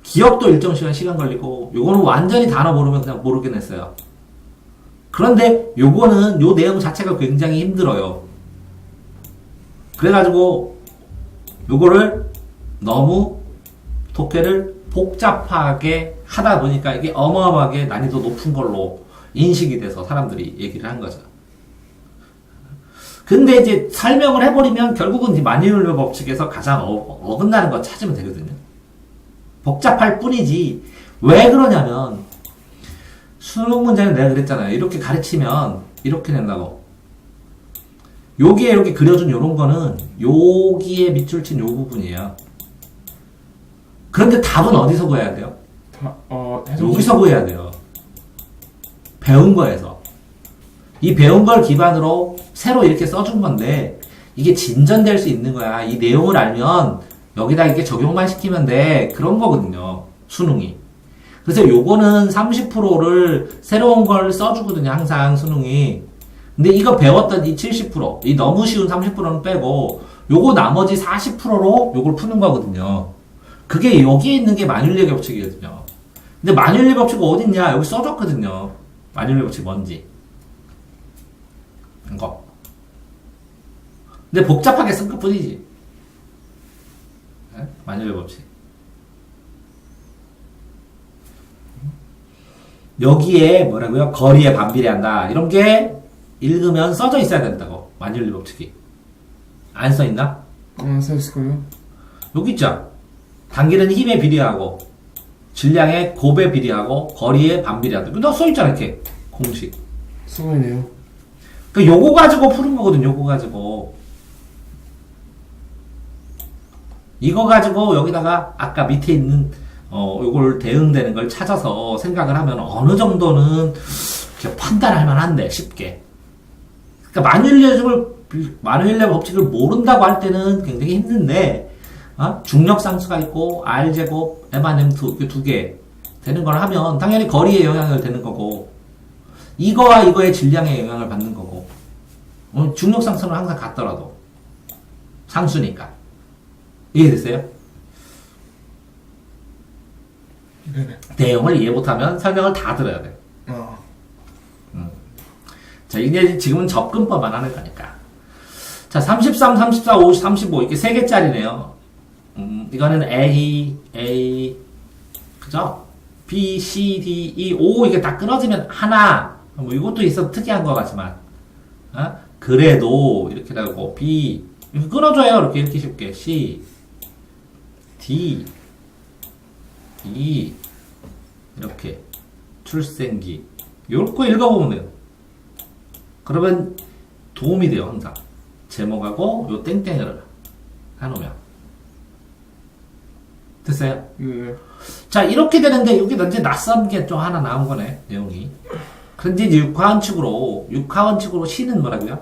기억도 일정 시간 걸리고 요거는 완전히 단어 모르면 그냥 모르겠어요. 그런데 요거는 요 내용 자체가 굉장히 힘들어요. 그래가지고 요거를 너무 독해를 복잡하게 하다 보니까 이게 어마어마하게 난이도 높은 걸로 인식이 돼서 사람들이 얘기를 한 거죠. 근데 이제 설명을 해버리면 결국은 이제 만유율 법칙에서 가장 어긋나는 거 찾으면 되거든요. 복잡할 뿐이지. 왜 그러냐면 수능 문제는 내가 그랬잖아요. 이렇게 가르치면 이렇게 낸다고. 여기에 이렇게 그려준 요런 거는 여기에 밑줄 친 요 부분이에요. 그런데 답은 어디서 구해야 돼요? 여기서 구해야 돼요. 배운 거에서. 이 배운 걸 기반으로 새로 이렇게 써준 건데 이게 진전될 수 있는 거야. 이 내용을 알면 여기다 이렇게 적용만 시키면 돼. 그런 거거든요. 수능이. 그래서 요거는 30%를 새로운 걸 써주거든요. 항상 수능이. 근데 이거 배웠던 이 70%, 이 너무 쉬운 30%는 빼고 요거 나머지 40%로 요걸 푸는 거거든요. 그게 여기에 있는 게 만율력의 법칙이거든요. 근데 만율력 법칙이 어딨냐? 여기 써줬거든요. 만율력 법칙 뭔지. 이거. 근데 복잡하게 쓴 것 뿐이지. 네? 만율력 법칙. 여기에 뭐라고요? 거리에 반비례한다. 이런 게 읽으면 써져 있어야 된다고. 만율리 법칙이. 안 써있나? 써있을걸요? 여기 있죠? 당기는 힘에 비례하고, 질량의 곱에 비례하고, 거리에 반비례한다. 이거 써있잖아, 이렇게. 공식. 수고이네요. 그 요거 가지고 푸는 거거든, 요거 가지고. 이거 가지고 여기다가 아까 밑에 있는, 요걸 대응되는 걸 찾아서 생각을 하면 어느 정도는 판단할 만한데, 쉽게. 그러니까 만율력 법칙을 모른다고 할 때는 굉장히 힘든데 중력상수가 있고 R제곱, M1M2 이렇게 두 개 되는 걸 하면 당연히 거리에 영향을 되는 거고 이거와 이거의 질량에 영향을 받는 거고 중력상수는 항상 같더라도 상수니까. 이해됐어요? 네네. 내용을 이해 못하면 설명을 다 들어야 돼. 자, 이제 지금은 접근법만 하는 거니까. 자, 33, 34, 50, 35 이렇게 세 개짜리네요. 이거는 A, 그죠? B, C, D, E, O 이게 다 끊어지면 하나, 뭐 이것도 있어 특이한 것 같지만, 그래도 이렇게 되고 B 이렇게 끊어줘요. 이렇게 쉽게 C, D, E 이렇게 출생기 요렇게 읽어보면 돼요. 그러면 도움이 돼요. 항상 제목하고 요 땡땡을 해놓으면 됐어요? 예. 자 이렇게 되는데 여기 이제 낯선 게 좀 하나 나온 거네 내용이. 그런데 이제 육하원칙으로 C는 뭐라고요?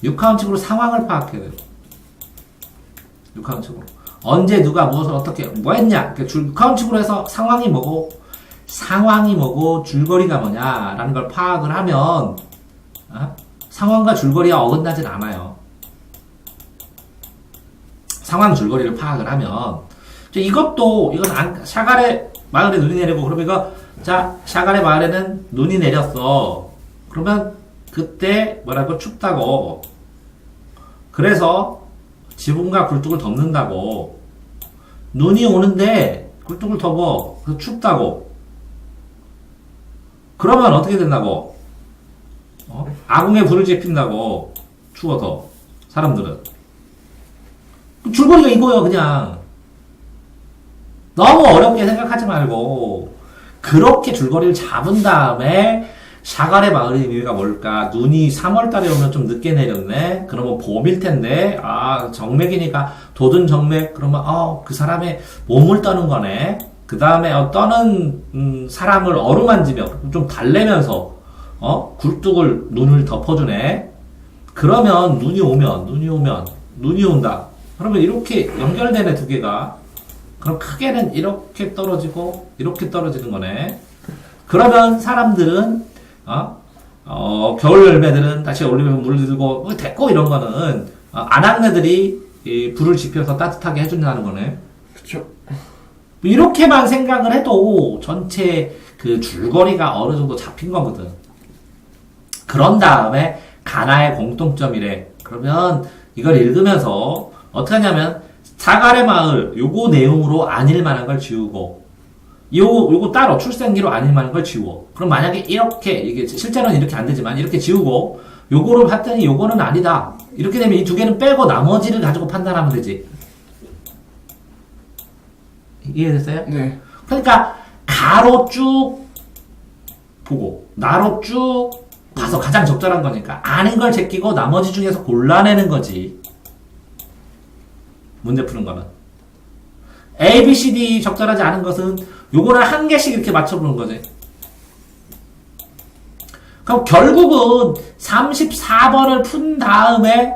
육하원칙으로 상황을 파악해야 돼요. 육하원칙으로 언제 누가 무엇을 어떻게 뭐 했냐. 육하원칙으로 해서 상황이 뭐고 줄거리가 뭐냐라는 걸 파악을 하면 상황과 줄거리가 어긋나진 않아요. 상황 줄거리를 파악을 하면 이건 샤갈의 마을에 눈이 내리고 그러면 이거 자 샤갈의 마을에는 눈이 내렸어. 그러면 그때 뭐라고 춥다고. 그래서 지붕과 굴뚝을 덮는다고. 눈이 오는데 굴뚝을 덮어. 그래서 춥다고. 그러면 어떻게 된다고? 아궁에 불을 지핀다고. 추워서 사람들은. 줄거리가 이거예요 그냥. 너무 어렵게 생각하지 말고 그렇게 줄거리를 잡은 다음에 샤갈의 마을의 의미가 뭘까? 눈이 3월달에 오면 좀 늦게 내렸네. 그러면 봄일 텐데 정맥이니까 돋은 정맥. 그러면 그 사람의 몸을 떠는 거네. 그 다음에 떠는 사람을 어루만지며 좀 달래면서 굴뚝을 눈을 덮어주네. 그러면 눈이 온다. 그러면 이렇게 연결되네 두 개가. 그럼 크게는 이렇게 떨어지고 이렇게 떨어지는 거네. 그러면 사람들은 겨울 열매들은 다시 올리면 물을 들고 됐고 이런 거는 아낙네들이 불을 지펴서 따뜻하게 해준다는 거네. 그쵸. 이렇게만 생각을 해도 전체 그 줄거리가 어느 정도 잡힌 거거든. 그런 다음에 가나의 공통점이래. 그러면 이걸 읽으면서 어떻게 하냐면 샤갈의 마을 요거 내용으로 아닐 만한 걸 지우고 요거 따로 출생기로 아닐 만한 걸 지워. 그럼 만약에 이게 실제로는 이렇게 안 되지만 이렇게 지우고 요거를 봤더니 요거는 아니다. 이렇게 되면 이 두 개는 빼고 나머지를 가지고 판단하면 되지. 이해됐어요? 네. 그러니까 가로 쭉 보고 나로 쭉 봐서 가장 적절한 거니까 아는 걸 제끼고 나머지 중에서 골라내는 거지. 문제 푸는 거는 A, B, C, D 적절하지 않은 것은 요거를 한 개씩 이렇게 맞춰보는 거지. 그럼 결국은 34번을 푼 다음에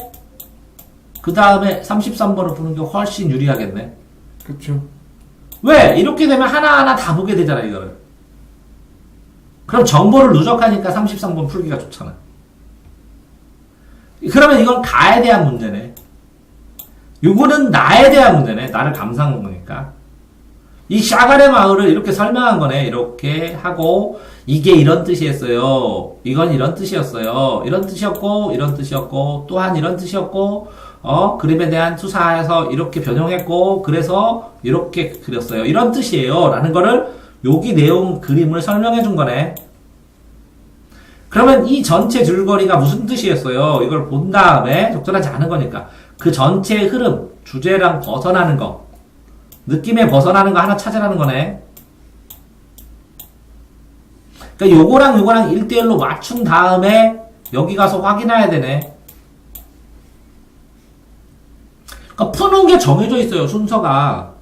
그 다음에 33번을 푸는 게 훨씬 유리하겠네. 그쵸. 왜? 이렇게 되면 하나하나 다 보게 되잖아 이거를. 그럼 정보를 누적하니까 33번 풀기가 좋잖아. 그러면 이건 가에 대한 문제네. 요거는 나에 대한 문제네. 나를 감상한 거니까. 이 샤갈의 마을을 이렇게 설명한 거네. 이렇게 하고 이게 이런 뜻이었어요. 이건 이런 뜻이었어요. 이런 뜻이었고 이런 뜻이었고 또한 이런 뜻이었고 그림에 대한 투사해서 이렇게 변형했고 그래서 이렇게 그렸어요. 이런 뜻이에요. 라는 거를 여기 내용 그림을 설명해 준 거네. 그러면 이 전체 줄거리가 무슨 뜻이었어요? 이걸 본 다음에 적절하지 않은 거니까 그 전체의 흐름, 주제랑 벗어나는 거, 느낌에 벗어나는 거 하나 찾으라는 거네. 그러니까 요거랑 1대1로 맞춘 다음에 여기 가서 확인해야 되네. 그러니까 푸는 게 정해져 있어요, 순서가.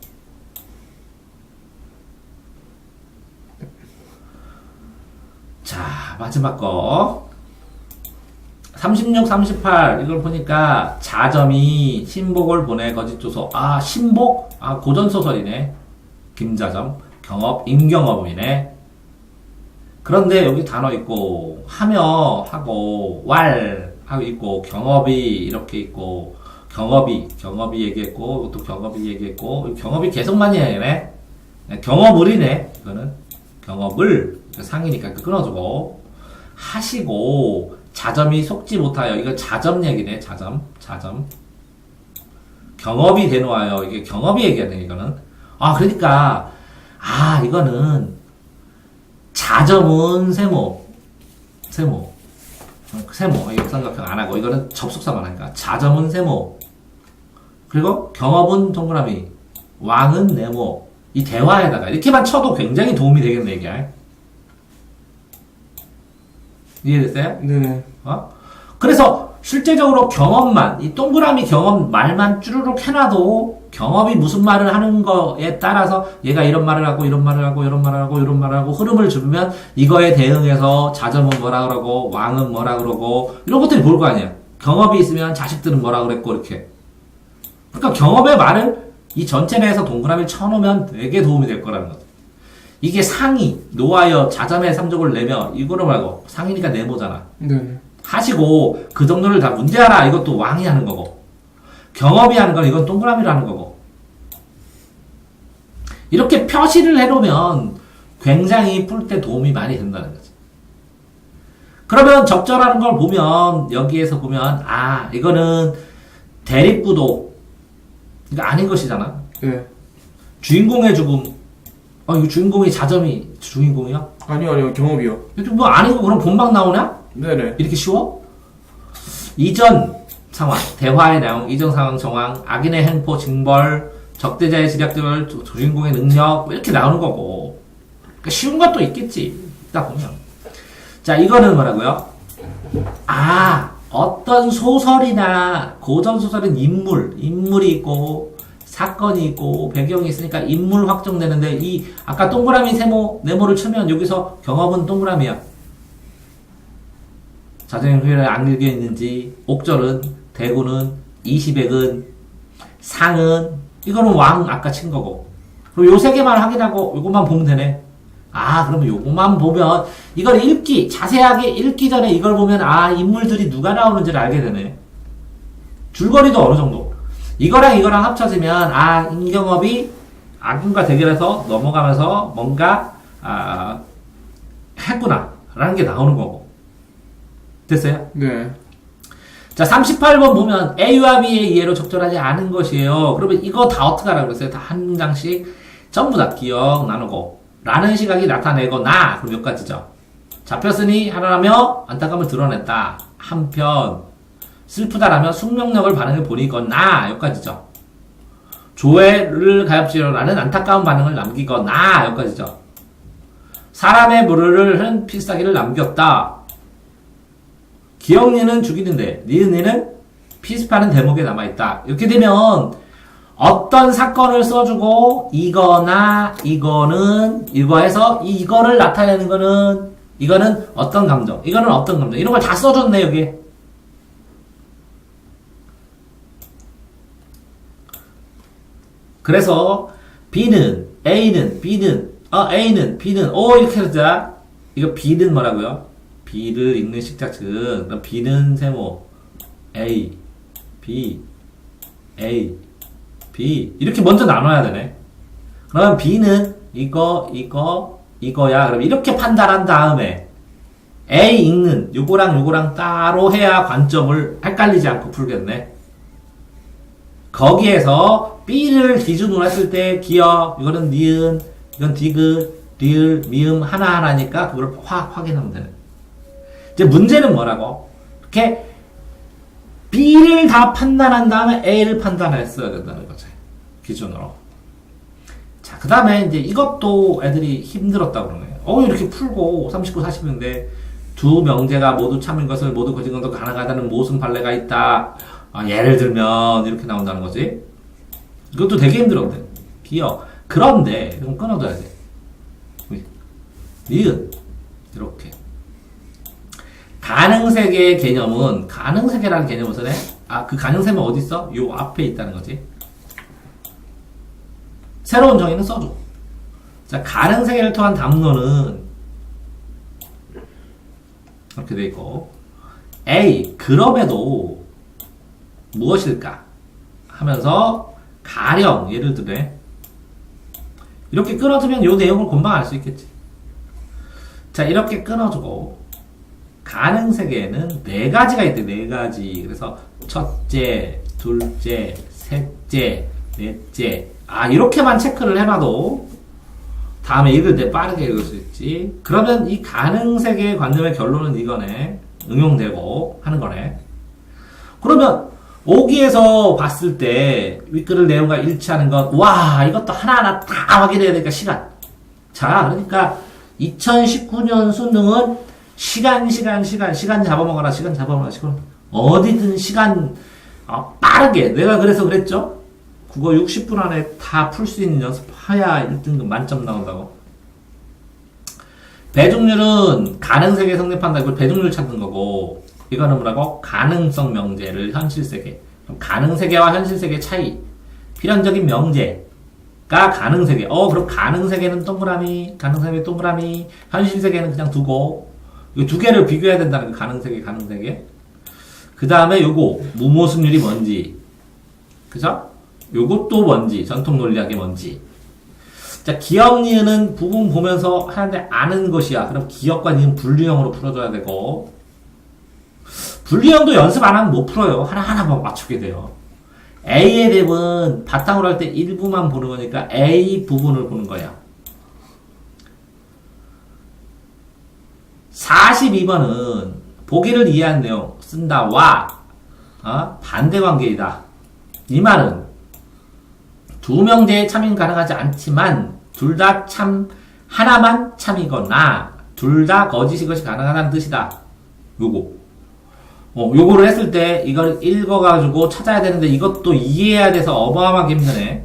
자, 마지막 거. 36, 38 이걸 보니까 자점이 신복을 보내 거짓조소. 신복? 고전소설이네. 김자점. 경업, 임경업이네. 그런데 여기 단어 있고 하며 하고 왈 하고 있고 경업이 이렇게 있고 경업이 얘기했고 또 경업이 얘기했고 경업이 계속 많이 해네. 경업을이네. 이거는 경업을 상이니까 끊어주고 하시고 자점이 속지 못하여. 이거 자점 얘기네. 자점. 경업이 되놓아요. 이게 경업이 얘기하네. 이거는. 그러니까 이거는 자점은 세모 세모. 세모. 이거 삼각형 안 하고, 이거는 접속사만 하니까. 자점은 세모. 그리고 경업은 동그라미. 왕은 네모. 이 대화에다가 이렇게만 쳐도 굉장히 도움이 되겠네, 이게. 이해됐어요? 네네. 그래서 실제적으로 경험만, 이 동그라미 경험 말만 쭈르륵 해놔도 경험이 무슨 말을 하는 거에 따라서 얘가 이런 말을 하고 이런 말을 하고 이런 말을 하고 이런 말을 하고 흐름을 주면 이거에 대응해서 자점은 뭐라 그러고 왕은 뭐라 그러고 이런 것들이 보일 거 아니야. 경험이 있으면 자식들은 뭐라 그랬고 이렇게. 그러니까 경험의 말을 이 전체 내에서 동그라미를 쳐놓으면 되게 도움이 될 거라는 거죠. 이게 상이, 노하여, 자점의 3족을 내며 이거를 말고 상이니까 네모잖아. 네네. 하시고 그 정도를 다 문제하라 이것도 왕이 하는 거고 경험이 하는 건 이건 동그라미로 하는 거고 이렇게 표시를 해놓으면 굉장히 풀 때 도움이 많이 된다는 거지. 그러면 적절하는 걸 보면 여기에서 보면 아 이거는 대립구도 이거 아닌 것이잖아. 네. 주인공의 죽음 이거 주인공이 자점이 주인공이야? 아니요 경험이요. 이거 뭐 아니고 그럼 본방 나오냐? 네네. 이렇게 쉬워? 이전 상황, 대화의 내용, 이전 상황 정황, 악인의 행포, 징벌, 적대자의 지략들, 주인공의 능력 뭐 이렇게 나오는 거고. 그러니까 쉬운 것도 있겠지. 있다 보면. 자, 이거는 뭐라고요? 어떤 소설이나 고전 소설은 인물이 있고 사건이 있고 배경이 있으니까 인물 확정되는데 이 아까 동그라미 세모 네모를 치면 여기서 경험은 동그라미야. 자정의 안 읽혀 있는지, 옥절은, 대구는, 이시백은, 상은, 이거는 왕 아까 친 거고. 그럼 요 세 개만 확인하고 요것만 보면 되네. 그러면 요것만 보면, 이걸 자세하게 읽기 전에 이걸 보면, 인물들이 누가 나오는지를 알게 되네. 줄거리도 어느 정도. 이거랑 합쳐지면, 임경업이 악인과 대결해서 넘어가면서 뭔가, 했구나. 라는 게 나오는 거고. 됐어요? 네. 자, 38번 보면 A와 B의 이해로 적절하지 않은 것이에요. 그러면 이거 다 어떻게 하라고 그랬어요? 다 한 문장씩 전부 다 기억 나누고 라는 시각이 나타내거나 그럼 몇 가지죠. 잡혔으니 하라며 안타까움을 드러냈다. 한편 슬프다라며 숙명력을 반응을 보이거나 여기까지죠. 조회를 가엾지로라는 안타까운 반응을 남기거나 여기까지죠. 사람의 물을 흐른 필사기를 남겼다. 기억니는 죽이는데 니은니는 피습하는 대목에 남아있다. 이렇게 되면 어떤 사건을 써주고 이거나 이거는 이거에서 이거를 나타내는 거는 이거는 어떤 감정 이거는 어떤 감정 이런 걸 다 써줬네 여기. 그래서 B는 A는 B는 A는 B는 이렇게 하자. 이거 B는 뭐라고요? B를 읽는 식자층. 그럼 B는 세모 A, B, A, B 이렇게 먼저 나눠야 되네. 그러면 B는 이거야. 그럼 이렇게 판단한 다음에 A 읽는 요거랑 따로 해야 관점을 헷갈리지 않고 풀겠네. 거기에서 B를 기준으로 했을 때 기억 이거는 니은 이건 디귿 리을 미음 하나하나니까 그걸 확인하면 되네. 이제 문제는 뭐라고? 이렇게 B를 다 판단한 다음에 A를 판단했어야 된다는 거지. 기준으로. 자, 그 다음에 이제 이것도 애들이 힘들었다고 그러네. 이렇게 풀고 39, 40인데 두 명제가 모두 참인 것을 모두 거짓 것도 가능하다는 모순 판례가 있다. 예를 들면 이렇게 나온다는 거지. 이것도 되게 힘들었는데. 기억. 그런데 이건 끊어둬야 돼. 니은. 이렇게. 가능세계의 개념은 가능세계라는 개념은 무슨 해? 그 가능세면 어디 있어? 요 앞에 있다는 거지. 새로운 정의는 써줘. 자, 가능세계를 통한 담론은 이렇게 돼 있고 A 그럼에도 무엇일까 하면서 가령 예를 들어 이렇게 끊어주면 요 내용을 금방 알 수 있겠지. 자, 이렇게 끊어주고 가능세계에는 네 가지가 있대. 네 가지. 그래서 첫째, 둘째, 셋째, 넷째. 이렇게만 체크를 해놔도 다음에 읽을 때 빠르게 읽을 수 있지. 그러면 이 가능세계의 관점의 결론은 이거네. 응용되고 하는 거네. 그러면 오기에서 봤을 때 윗글을 내용과 일치하는 것, 와, 이것도 하나하나 다 확인해야 되니까 시간. 자, 그러니까 2019년 수능은 시간 잡아먹어라, 시간. 어디든 시간, 빠르게. 내가 그래서 그랬죠? 국어 60분 안에 다 풀 수 있는 연습해야 1등급 만점 나온다고. 배중률은 가능세계 성립한다. 이걸 배중률 찾는 거고, 이거는 뭐라고? 가능성 명제를 현실세계. 그럼 가능세계와 현실세계 차이. 필연적인 명제가 가능세계. 그럼 가능세계는 동그라미, 가능세계 동그라미, 현실세계는 그냥 두고, 이 두 개를 비교해야 된다는 거. 가능세계. 그 다음에 요거, 무모습률이 뭔지. 그죠? 요것도 뭔지, 전통 논리학이 뭔지. 자, 기억, 니은은 부분 보면서 하는데 아는 것이야. 그럼 기억과 니은 분류형으로 풀어줘야 되고, 분류형도 연습 안 하면 못 풀어요. 하나하나 맞추게 돼요. A의 대은 바탕으로 할 때 일부만 보는 거니까 A 부분을 보는 거야. 42번은 보기를 이해한 내용 쓴다. 와, 반대관계이다. 이 말은 두 명제의 참인 가능하지 않지만 둘 다 참, 하나만 참이거나 둘 다 거짓인 것이 가능하다는 뜻이다. 요거를 했을 때 이걸 읽어가지고 찾아야 되는데 이것도 이해해야 돼서 어마어마하게 힘드네.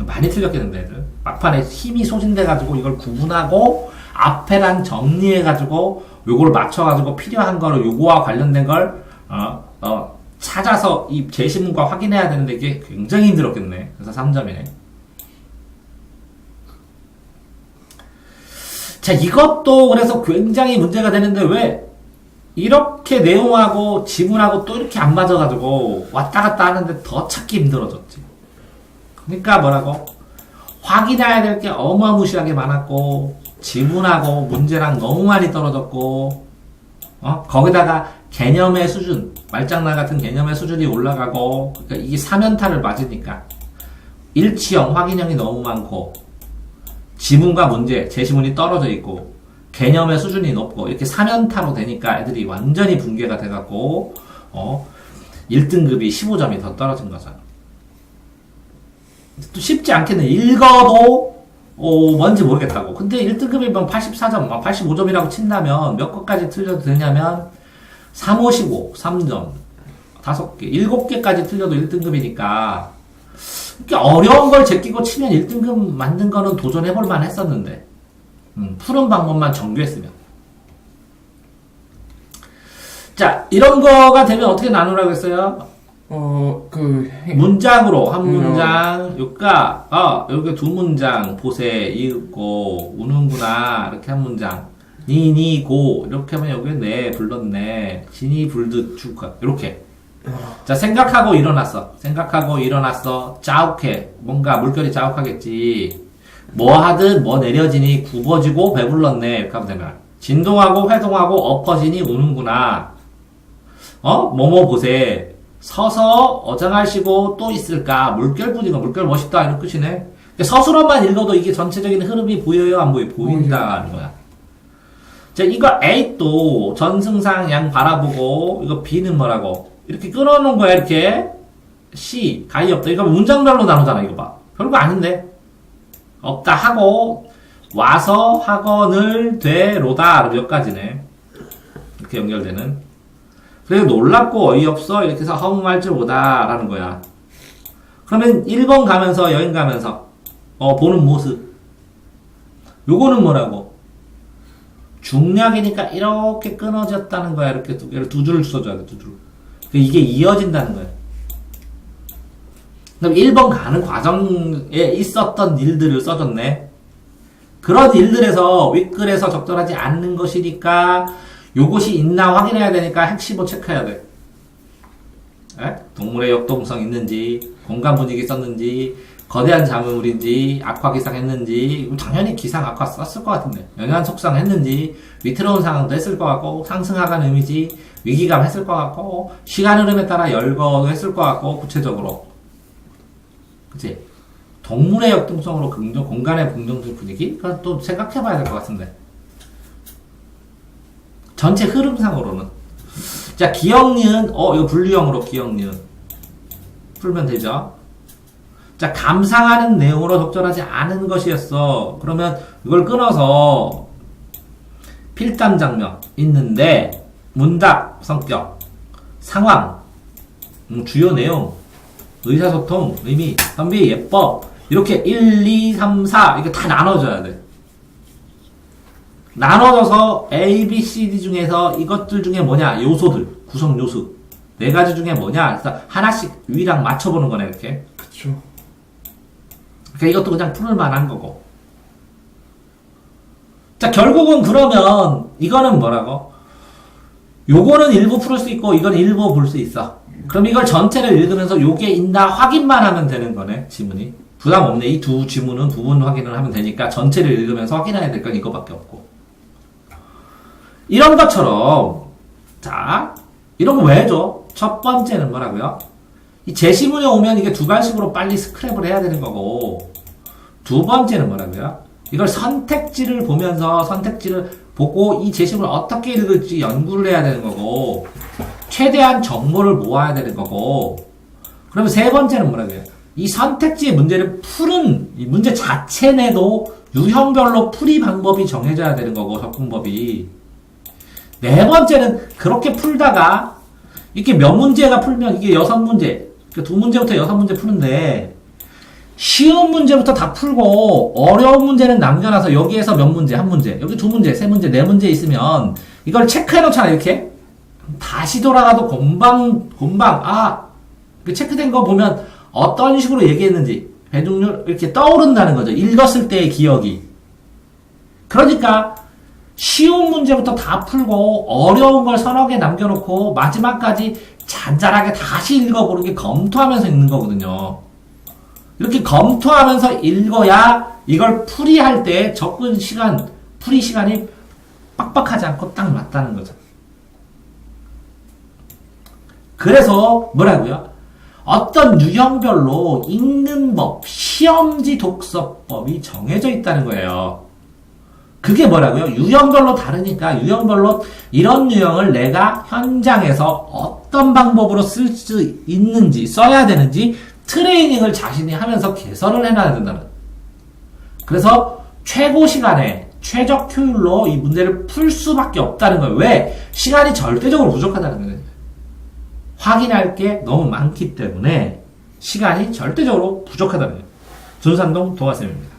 많이 틀렸겠는데 애들. 막판에 힘이 소진돼가지고 이걸 구분하고 앞에랑 정리해가지고 요거를 맞춰가지고 필요한 거를 요거와 관련된 걸 찾아서 이 제시문과 확인해야 되는데 이게 굉장히 힘들었겠네. 그래서 3점이네. 자, 이것도 그래서 굉장히 문제가 되는데 왜 이렇게 내용하고 지문하고 또 이렇게 안 맞아가지고 왔다 갔다 하는데 더 찾기 힘들어졌지. 그러니까 뭐라고? 확인해야 될 게 어마무시하게 많았고 지문하고 문제랑 너무 많이 떨어졌고 거기다가 개념의 수준, 말장난 같은 개념의 수준이 올라가고, 그러니까 이게 사면타를 맞으니까 일치형, 확인형이 너무 많고 지문과 문제, 제시문이 떨어져 있고 개념의 수준이 높고 이렇게 사면타로 되니까 애들이 완전히 붕괴가 돼갖고 1등급이 15점이 더 떨어진 거잖아. 또 쉽지 않겠네. 읽어도 뭔지 모르겠다고. 근데 1등급이면 84점, 85점이라고 친다면 몇 것까지 틀려도 되냐면 3, 5, 15, 3점, 5개, 7개까지 틀려도 1등급이니까 이렇게 어려운 걸 제끼고 치면 1등급 만든 거는 도전해볼만 했었는데 푸는 방법만 정교했으면. 자, 이런 거가 되면 어떻게 나누라고 했어요? 문장으로 한 문장, 요까, 여기 두 문장, 보세, 읽고, 우는구나, 이렇게 한 문장. 니, 고, 이렇게 하면 여기 네, 불렀네. 지니, 불듯, 축하, 이렇게. 자, 생각하고 일어났어. 짜욱해. 뭔가 물결이 짜욱하겠지. 뭐 하든 뭐 내려지니 굽어지고 배불렀네. 이렇게 하면 되면. 진동하고 회동하고 엎어지니 우는구나. 뭐뭐 보세. 서서 어장하시고 또 있을까? 물결뿐이가 물결 멋있다. 이런 끝이네. 서술어만 읽어도 이게 전체적인 흐름이 보여요? 안 보여? 보인다는 거야. 자, 이거 A도 전승상 양 바라보고, 이거 B는 뭐라고? 이렇게 끊어놓은 거야, 이렇게. C, 가히 없다. 이거 문장별로 나누잖아, 이거 봐. 별거 아닌데. 없다 하고, 와서 학원을 되로다. 몇 가지네. 이렇게 연결되는. 그래서 놀랍고 어이없어. 이렇게 해서 허무할 줄 보다. 라는 거야. 그러면 1번 가면서, 여행 가면서, 보는 모습. 요거는 뭐라고? 중략이니까 이렇게 끊어졌다는 거야. 이렇게 두 줄을 써줘야 돼, 두 줄. 이게 이어진다는 거야. 그럼 1번 가는 과정에 있었던 일들을 써줬네. 그런 일들에서 윗글에서 적절하지 않는 것이니까 요것이 있나 확인해야 되니까 핵심을 체크해야 돼. 동물의 역동성 있는지, 공간 분위기 썼는지, 거대한 자물인지, 악화 기상했는지, 당연히 기상 악화 썼을 것 같은데, 영양 속상 했는지, 위태로운 상황도 했을 것 같고, 상승하간 의미지, 위기감 했을 것 같고, 시간 흐름에 따라 열거도 했을 것 같고, 구체적으로. 그치? 동물의 역동성으로 공간의 긍정적 분위기? 그건 또 생각해 봐야 될 것 같은데. 전체 흐름상으로는. 자, 기억, 니은, 이거 분류형으로 기억, 니은. 풀면 되죠? 자, 감상하는 내용으로 적절하지 않은 것이었어. 그러면 이걸 끊어서 필담 장면 있는데, 문답 성격, 상황, 주요 내용, 의사소통, 의미, 선비, 예법, 이렇게 1, 2, 3, 4, 이거 다 나눠줘야 돼. 나눠져서 A, B, C, D 중에서 이것들 중에 뭐냐, 요소들, 구성 요소. 네 가지 중에 뭐냐, 그래서 하나씩 위랑 맞춰보는 거네, 이렇게. 그쵸. 그러니까 이것도 그냥 풀을 만한 거고. 자, 결국은 그러면, 이거는 뭐라고? 요거는 일부 풀을 수 있고, 이건 일부 볼 수 있어. 그럼 이걸 전체를 읽으면서 요게 있나 확인만 하면 되는 거네, 지문이. 부담 없네. 이 두 지문은 부분 확인을 하면 되니까 전체를 읽으면서 확인해야 될 건 이거밖에 없고. 이런 것처럼, 자, 이런 거 왜 해줘? 첫 번째는 뭐라고요? 이 제시문에 오면 이게 두 갈식으로 빨리 스크랩을 해야 되는 거고, 두 번째는 뭐라고요? 이걸 선택지를 보면서 선택지를 보고 이 제시문을 어떻게 읽을지 연구를 해야 되는 거고, 최대한 정보를 모아야 되는 거고, 그러면 세 번째는 뭐라고요? 이 선택지의 문제를 푸는 이 문제 자체 내도 유형별로 풀이 방법이 정해져야 되는 거고, 접근법이. 네 번째는 그렇게 풀다가 이렇게 몇 문제가 풀면 이게 6문제, 그러니까 2문제부터 6문제 푸는데 쉬운 문제부터 다 풀고 어려운 문제는 남겨놔서 여기에서 몇 문제, 한 문제, 여기 2문제, 3문제, 4문제 있으면 이걸 체크해 놓잖아, 이렇게. 다시 돌아가도 곰방, 체크된 거 보면 어떤 식으로 얘기했는지, 배중률, 이렇게 떠오른다는 거죠. 읽었을 때의 기억이. 그러니까, 쉬운 문제부터 다 풀고, 어려운 걸 서너 개 남겨놓고, 마지막까지 잔잔하게 다시 읽어보는 게 검토하면서 읽는 거거든요. 이렇게 검토하면서 읽어야, 이걸 풀이할 때 접근 시간, 풀이 시간이 빡빡하지 않고 딱 맞다는 거죠. 그래서 뭐라고요? 어떤 유형별로 읽는 법, 시험지 독서법이 정해져 있다는 거예요. 그게 뭐라고요? 유형별로 다르니까 유형별로 이런 유형을 내가 현장에서 어떤 방법으로 쓸 수 있는지, 써야 되는지 트레이닝을 자신이 하면서 개선을 해놔야 된다는. 그래서 최고 시간에 최적 효율로 이 문제를 풀 수밖에 없다는 거예요. 왜? 시간이 절대적으로 부족하다는 거예요. 확인할 게 너무 많기 때문에 시간이 절대적으로 부족하다는 거예요. 준상동 동아쌤입니다.